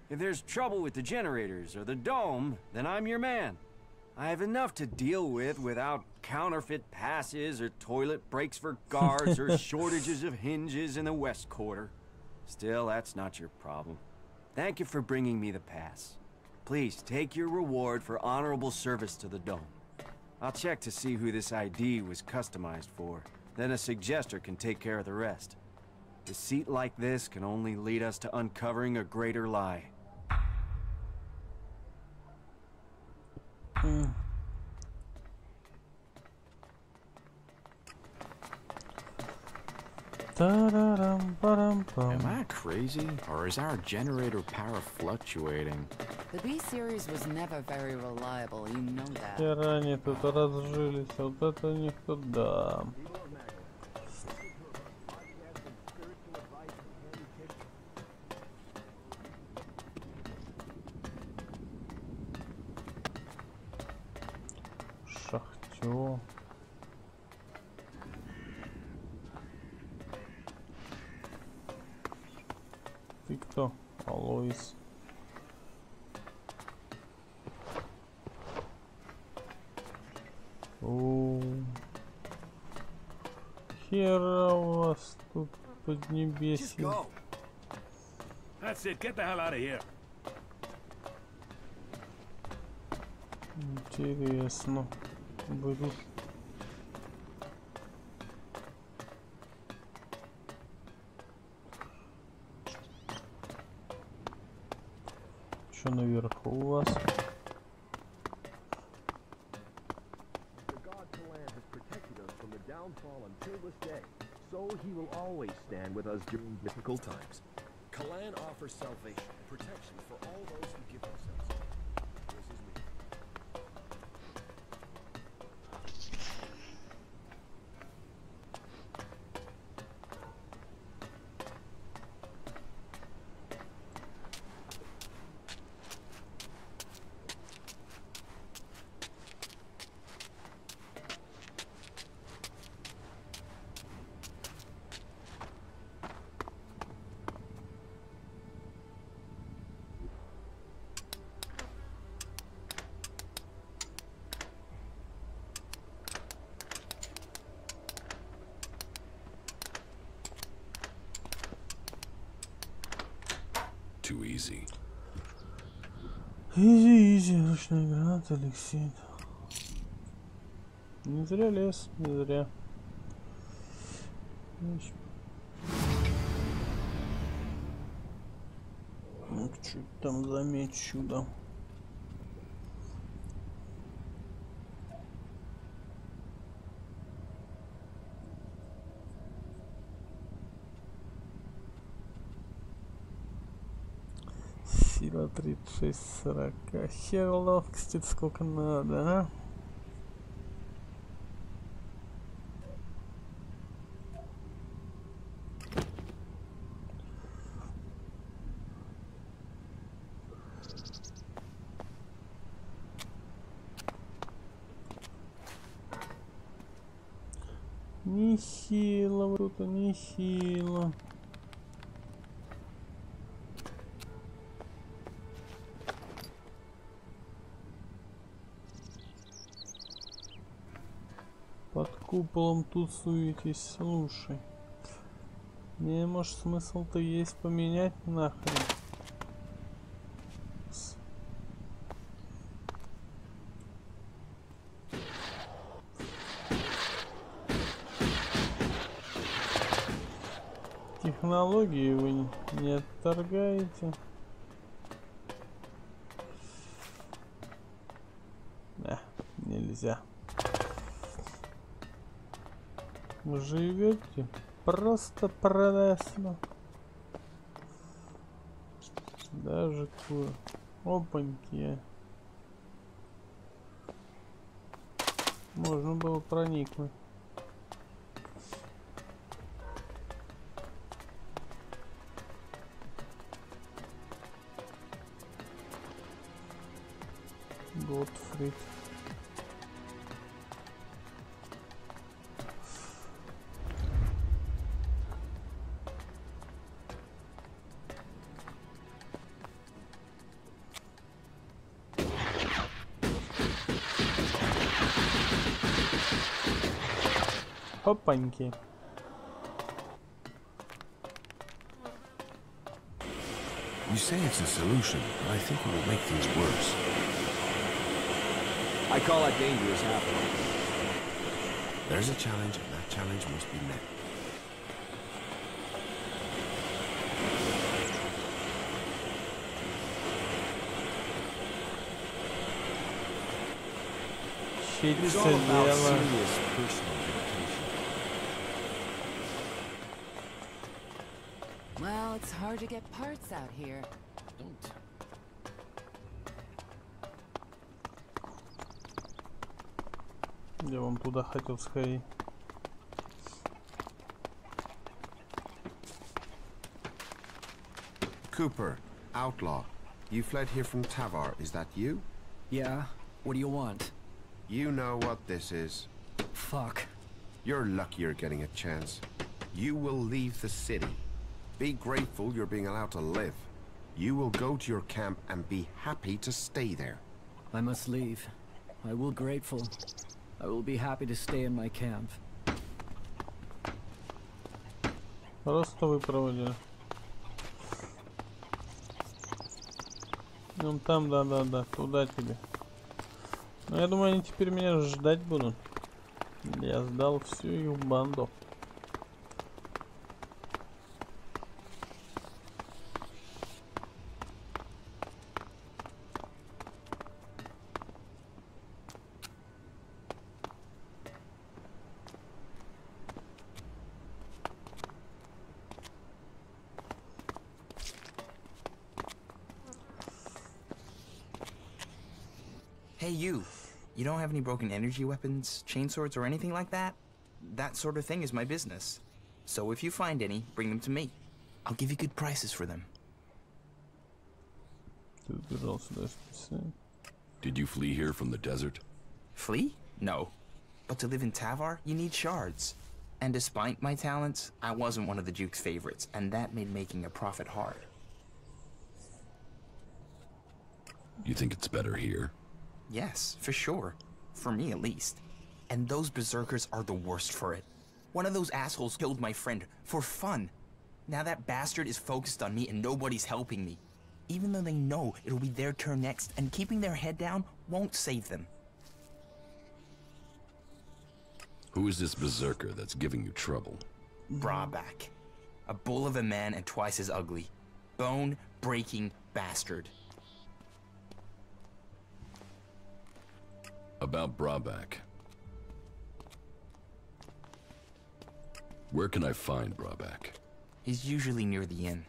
[SPEAKER 16] If there's trouble with the generators or the dome, then I'm your man. I have enough to deal with without counterfeit passes or toilet breaks for guards or shortages of hinges in the West Quarter. Still, that's not your problem. Thank you for bringing me the pass. Please take your reward for honorable service to the dome. I'll check to see who this ID was customized for. Then a suggester can take care of the rest. Deceit like this can only lead us to uncovering a greater lie.
[SPEAKER 20] Am I crazy, or is our generator power fluctuating?
[SPEAKER 21] The B-series was never very reliable, you know that.
[SPEAKER 1] Хера они тут разжились, вот это у них тут да. Шахтер. Ты кто? Алоис. О, хера у вас тут поднебесье.
[SPEAKER 6] That's it. Get the hell out of here.
[SPEAKER 1] Интересно. Буду. Что наверху у вас?
[SPEAKER 17] So he will always stand with us during difficult times. Kalan offers salvation, protection for all those who give themselves. This is me.
[SPEAKER 3] Too easy.
[SPEAKER 1] Изи, ручной гранат, Алексей. Не зря лез, не зря. Ну, чуть там замечу, да. Сила 36-40. Хер ловкости сколько надо, а? Нехило, вот это нехило. Под куполом тусуетесь, слушай. Не, может, смысл-то есть поменять нахрен. Технологии вы не отторгаете. Да, нельзя. Живете просто прекрасно. Даже кур. Опаньки. Можно было проникнуть. Готфрид. Опаньки.
[SPEAKER 18] You say it's a solution, but I think it will make things worse.
[SPEAKER 9] I call that dangerous happening.
[SPEAKER 18] There's a challenge, and that challenge must be met.
[SPEAKER 1] It's all about
[SPEAKER 16] serious personal dedication.
[SPEAKER 21] Well, it's hard to get parts out here.
[SPEAKER 19] Don't.
[SPEAKER 1] Я вам туда хотел сходить.
[SPEAKER 18] Cooper, outlaw. You fled here from Tavar, is that you?
[SPEAKER 2] Yeah, what do you want?
[SPEAKER 18] You know what this is.
[SPEAKER 2] Fuck.
[SPEAKER 18] You're lucky you're getting a chance. You will leave the city. Be grateful you're being allowed to live. You will go to your camp and be happy to stay there.
[SPEAKER 2] I must leave. I will be grateful. I will be happy to stay in my camp.
[SPEAKER 1] Просто вы проводили. Ну там, да, туда тебе. Но я думаю, они теперь меня ждать будут. Я сдал всю их банду.
[SPEAKER 5] Hey, you. You don't have any broken energy weapons, chainswords, or anything like that? That sort of thing is my business. So if you find any, bring them to me. I'll give you good prices for them.
[SPEAKER 3] Did you flee here from the desert?
[SPEAKER 5] Flee? No. But to live in Tavar, you need shards. And despite my talents, I wasn't one of the Duke's favorites, and that made making a profit hard.
[SPEAKER 3] You think it's better here?
[SPEAKER 5] Yes, for sure. For me, at least. And those berserkers are the worst for it. One of those assholes killed my friend for fun. Now that bastard is focused on me and nobody's helping me. Even though they know it'll be their turn next, and keeping their head down won't save them.
[SPEAKER 3] Who is this berserker that's giving you trouble?
[SPEAKER 5] Brawback. A bull of a man and twice as ugly. Bone-breaking bastard.
[SPEAKER 3] About Brawback. Where can I find Brawback?
[SPEAKER 5] He's usually near the inn.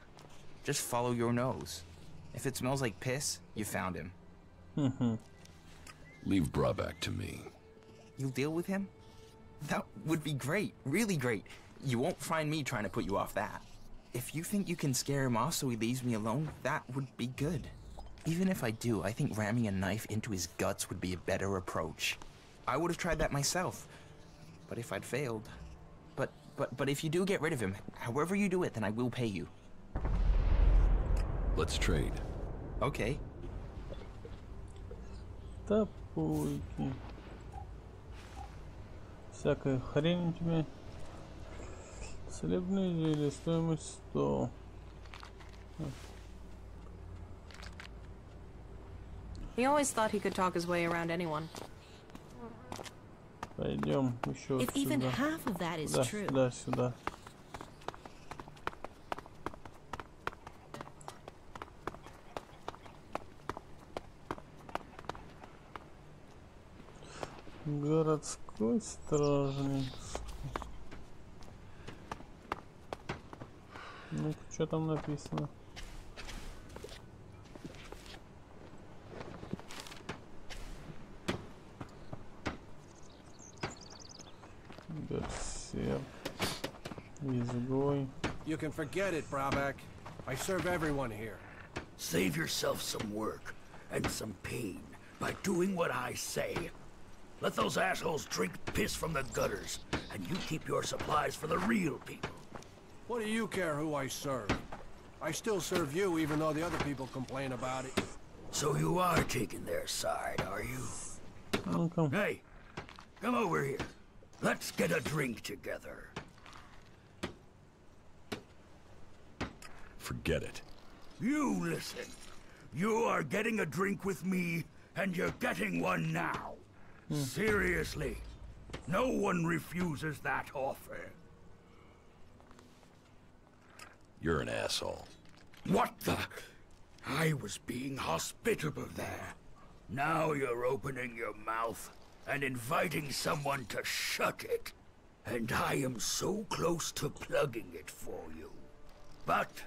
[SPEAKER 5] Just follow your nose. If it smells like piss, you found him.
[SPEAKER 3] Leave Brawback to me.
[SPEAKER 5] You'll deal with him? That would be great, really great. You won't find me trying to put you off that. If you think you can scare him off so he leaves me alone, that would be good. Even if I do, I think ramming a knife into his guts would be a better approach. I would have tried that myself. But if I'd failed, But if you do get rid of him, however you do it, then I will pay you.
[SPEAKER 3] Let's trade.
[SPEAKER 5] Okay.
[SPEAKER 1] Топойки. Всякая хрень у тебя. Целебные зелья, стоимость 100.
[SPEAKER 11] He always thought he could talk his way around anyone.
[SPEAKER 1] Пойдем еще
[SPEAKER 12] If even
[SPEAKER 1] сюда.
[SPEAKER 12] half of that is
[SPEAKER 1] Сюда,
[SPEAKER 12] true.
[SPEAKER 1] сюда, сюда. Городской стражник. Ну-ка, что там написано? Берсерк. Изгой.
[SPEAKER 13] You can forget it, Brabeck. I serve everyone here.
[SPEAKER 22] Save yourself some work and some pain by doing what I say. Let those assholes drink piss from the gutters, and you keep your supplies for the real people.
[SPEAKER 13] What do you care who I serve? I still serve you even though the other people complain about it.
[SPEAKER 22] So you are taking their side, are you?
[SPEAKER 1] Welcome.
[SPEAKER 22] Hey, come over here. Let's get a drink together.
[SPEAKER 3] Forget it.
[SPEAKER 22] You listen. You are getting a drink with me, and you're getting one now. Seriously. No one refuses that offer.
[SPEAKER 3] You're an asshole.
[SPEAKER 22] What the? I was being hospitable there. Now you're opening your mouth and inviting someone to shut it. And I am so close to plugging it for you. But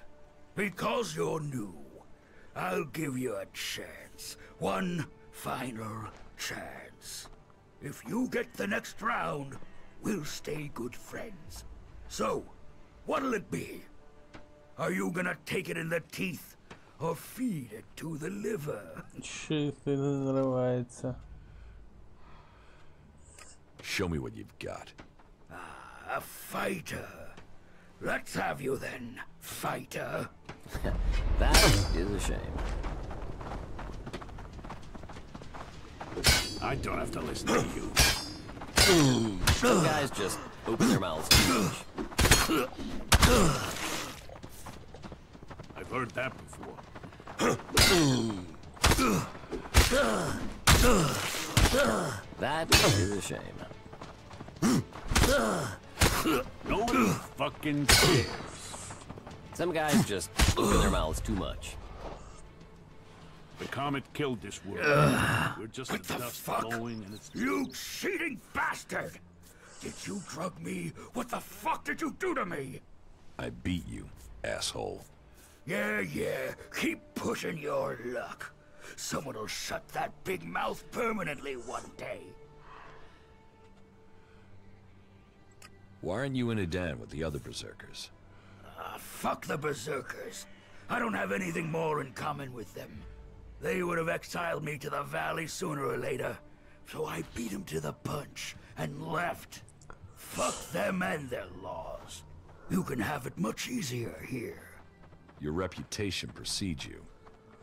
[SPEAKER 22] because you're new, I'll give you a chance. One final chance. If you get the next round, we'll stay good friends. So, what'll it be? Are you gonna take it in the teeth or feed it to the liver?
[SPEAKER 3] Show me what you've got.
[SPEAKER 22] Ah, a fighter. Let's have you then, fighter.
[SPEAKER 19] That is a shame.
[SPEAKER 22] I don't have to listen to you.
[SPEAKER 19] Some guys just open their mouths too much.
[SPEAKER 22] I've heard that before.
[SPEAKER 19] That is a shame.
[SPEAKER 22] No fucking cares.
[SPEAKER 13] Some guys just open their mouths too much.
[SPEAKER 22] The comet killed this world. We're just what the dust blowing and it's... You cheating bastard! Did you drug me? What the fuck did you do to me?
[SPEAKER 3] I beat you, asshole.
[SPEAKER 22] Yeah, keep pushing your luck. Someone will shut that big mouth permanently one day.
[SPEAKER 3] Why aren't you in a den with the other berserkers?
[SPEAKER 22] Fuck the berserkers. I don't have anything more in common with them. They would have exiled me to the valley sooner or later, so I beat them to the punch and left. Fuck them and their laws. You can have it much easier here.
[SPEAKER 3] Your reputation precedes you.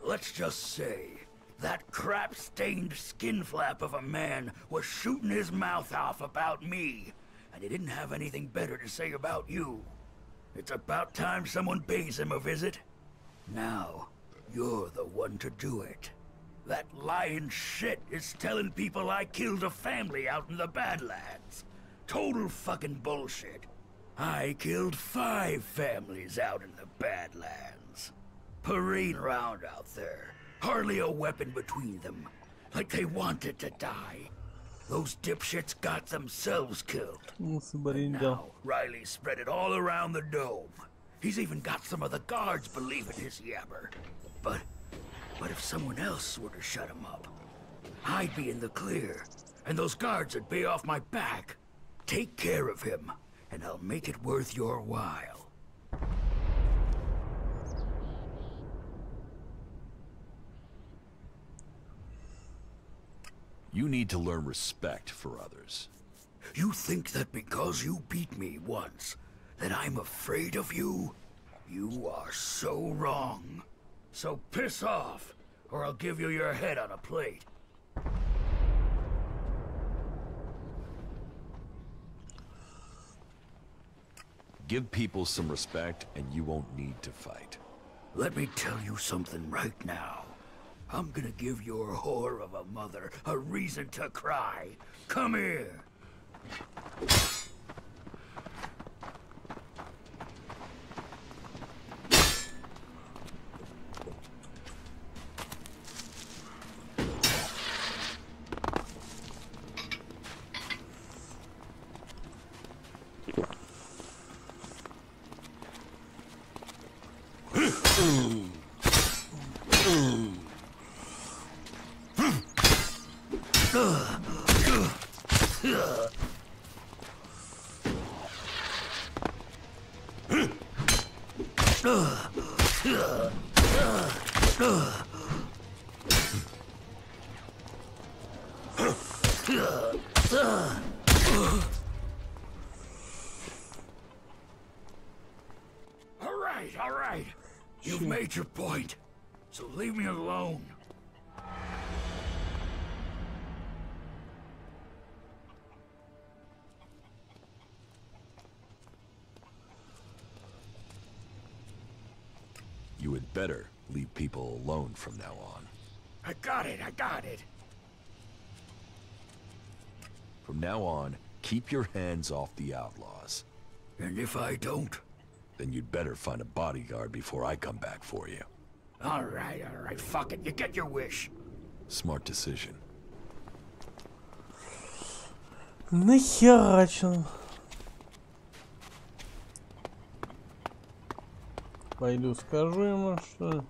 [SPEAKER 22] Let's just say, that crap-stained skin flap of a man was shooting his mouth off about me, and he didn't have anything better to say about you. It's about time someone pays him a visit. Now, you're the one to do it. That lying shit is telling people I killed a family out in the Badlands. Total fucking bullshit. I killed 5 families out in the Badlands. Parading around out there. Hardly a weapon between them. Like they wanted to die. Those dipshits got themselves killed. And now, Riley spread it all around the dome. He's even got some of the guards believing his yabber. But if someone else were to shut him up, I'd be in the clear, and those guards would be off my back. Take care of him, and I'll make it worth your while.
[SPEAKER 3] You need to learn respect for others.
[SPEAKER 22] You think that because you beat me once, that I'm afraid of you? You are so wrong. So piss off, or I'll give you your head on a plate.
[SPEAKER 3] Give people some respect and you won't need to fight.
[SPEAKER 22] Let me tell you something right now. I'm gonna give your whore of a mother a reason to cry. Come here. All right. You've made your point, so leave me alone.
[SPEAKER 3] You had better leave people alone from now on.
[SPEAKER 22] I got it.
[SPEAKER 3] From now on, keep your hands off the outlaws.
[SPEAKER 22] And if I don't?
[SPEAKER 3] Then you'd better find a bodyguard before I come back for you.
[SPEAKER 22] All right. Fuck it. You get your wish.
[SPEAKER 3] Smart decision.
[SPEAKER 1] Нахерачен. Пойду скажу ему, что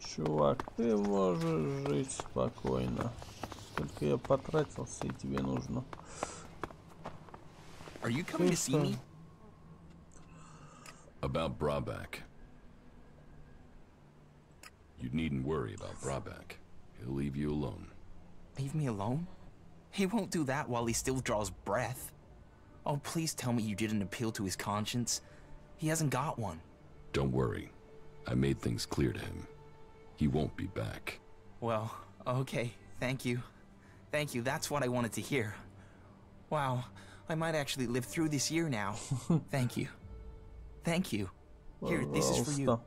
[SPEAKER 1] чувак, ты можешь жить спокойно. Только я потратился, и тебе нужно.
[SPEAKER 5] Are you coming to see me?
[SPEAKER 3] About Brabak. You needn't worry about Brabak. He'll leave you alone.
[SPEAKER 5] Leave me alone? He won't do that while he still draws breath. Oh, please tell me you didn't appeal to his conscience. He hasn't got one.
[SPEAKER 3] Don't worry. I made things clear to him. He won't be back.
[SPEAKER 5] Well, okay. Thank you. Thank you. That's what I wanted to hear. Wow. I might actually live through this year now. Thank you. Thank you. Here, this is for you.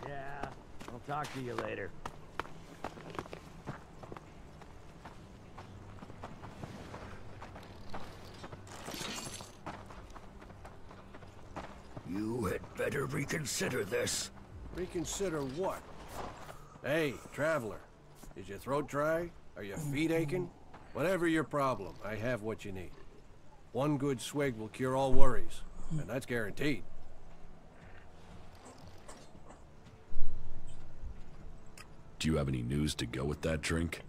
[SPEAKER 4] Yeah, I'll talk to you later.
[SPEAKER 22] You had better reconsider this.
[SPEAKER 13] Reconsider what? Hey, traveler. Is your throat dry? Are your feet aching? Whatever your problem, I have what you need. One good swig will cure all worries, and that's guaranteed.
[SPEAKER 3] Do you have any news to go with that drink?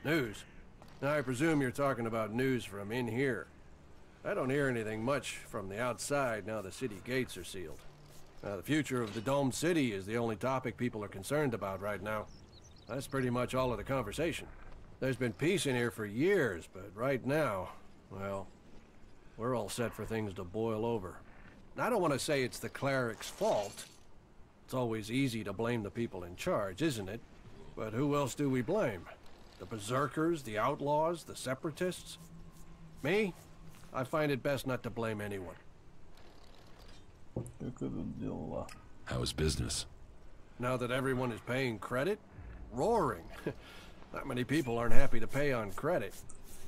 [SPEAKER 13] News? Now, I presume you're talking about news from in here. I don't hear anything much from the outside now the city gates are sealed. Now, the future of the domed city is the only topic people are concerned about right now. That's pretty much all of the conversation. There's been peace in here for years, but right now, well, we're all set for things to boil over. I don't want to say it's the cleric's fault. It's always easy to blame the people in charge, isn't it? But who else do we blame? The berserkers, the outlaws, the separatists? Me? I find it best not to blame anyone.
[SPEAKER 3] How's business?
[SPEAKER 13] Now that everyone is paying credit? Roaring. Not many people aren't happy to pay on credit.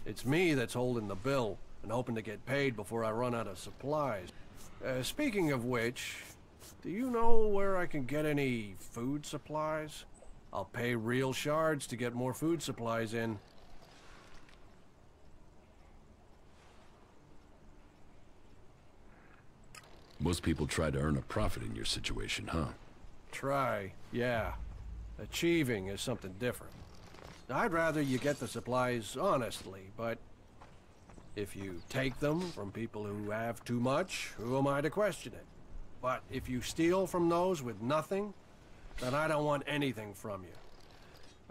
[SPEAKER 13] It's me that's holding the bill and hoping to get paid before I run out of supplies. Speaking of which, do you know where I can get any food supplies? I'll pay real shards to get more food supplies in.
[SPEAKER 3] Most people try to earn a profit in your situation, huh?
[SPEAKER 13] Try, yeah. Achieving is something different. I'd rather you get the supplies honestly, but if you take them from people who have too much, who am I to question it? But if you steal from those with nothing, then I don't want anything from you.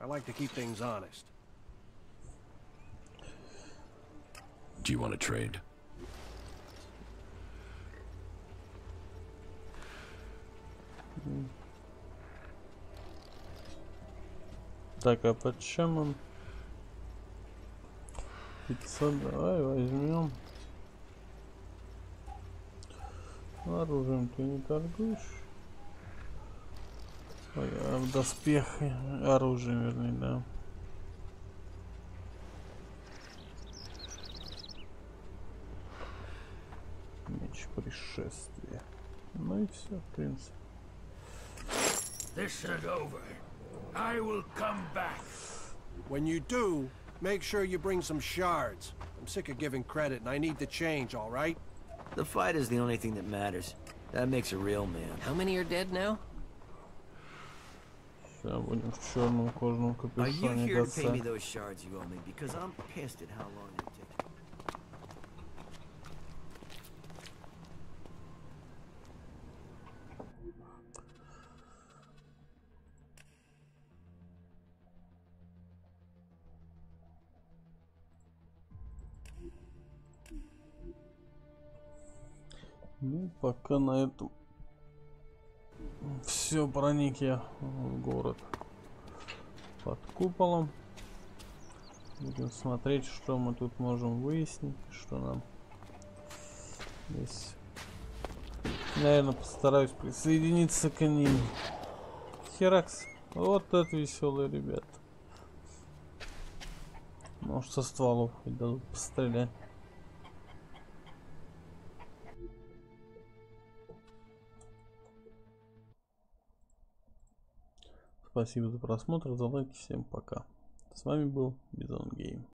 [SPEAKER 13] I like to keep things honest.
[SPEAKER 3] Do you want to trade?
[SPEAKER 1] Так, а почем он? 500, давай возьмем. Оружием ты не торгуешь? Ой, а в доспехи, оружие, вернее, да. Меч пришествия. Ну и все, в принципе.
[SPEAKER 22] This is over. I will come back.
[SPEAKER 13] When you do, make sure you bring some shards. I'm sick of giving credit and I need the change, all right?
[SPEAKER 4] The fight is the only thing that matters. That makes a real man.
[SPEAKER 19] How many are dead now?
[SPEAKER 1] Будем в черном кожаном
[SPEAKER 4] Are you
[SPEAKER 1] капюшоне
[SPEAKER 4] here to pay me
[SPEAKER 1] доца.
[SPEAKER 4] those shards you owe me? Because I'm pissed at how long it takes.
[SPEAKER 1] Ну, пока на этом все, проник я в город под куполом. Будем смотреть, что мы тут можем выяснить, что нам здесь. Наверное, постараюсь присоединиться к ним. Херакс, вот это веселые ребята. Может, со стволов хоть дадут пострелять. Спасибо за просмотр, за лайки, всем пока. С вами был Bizon Game.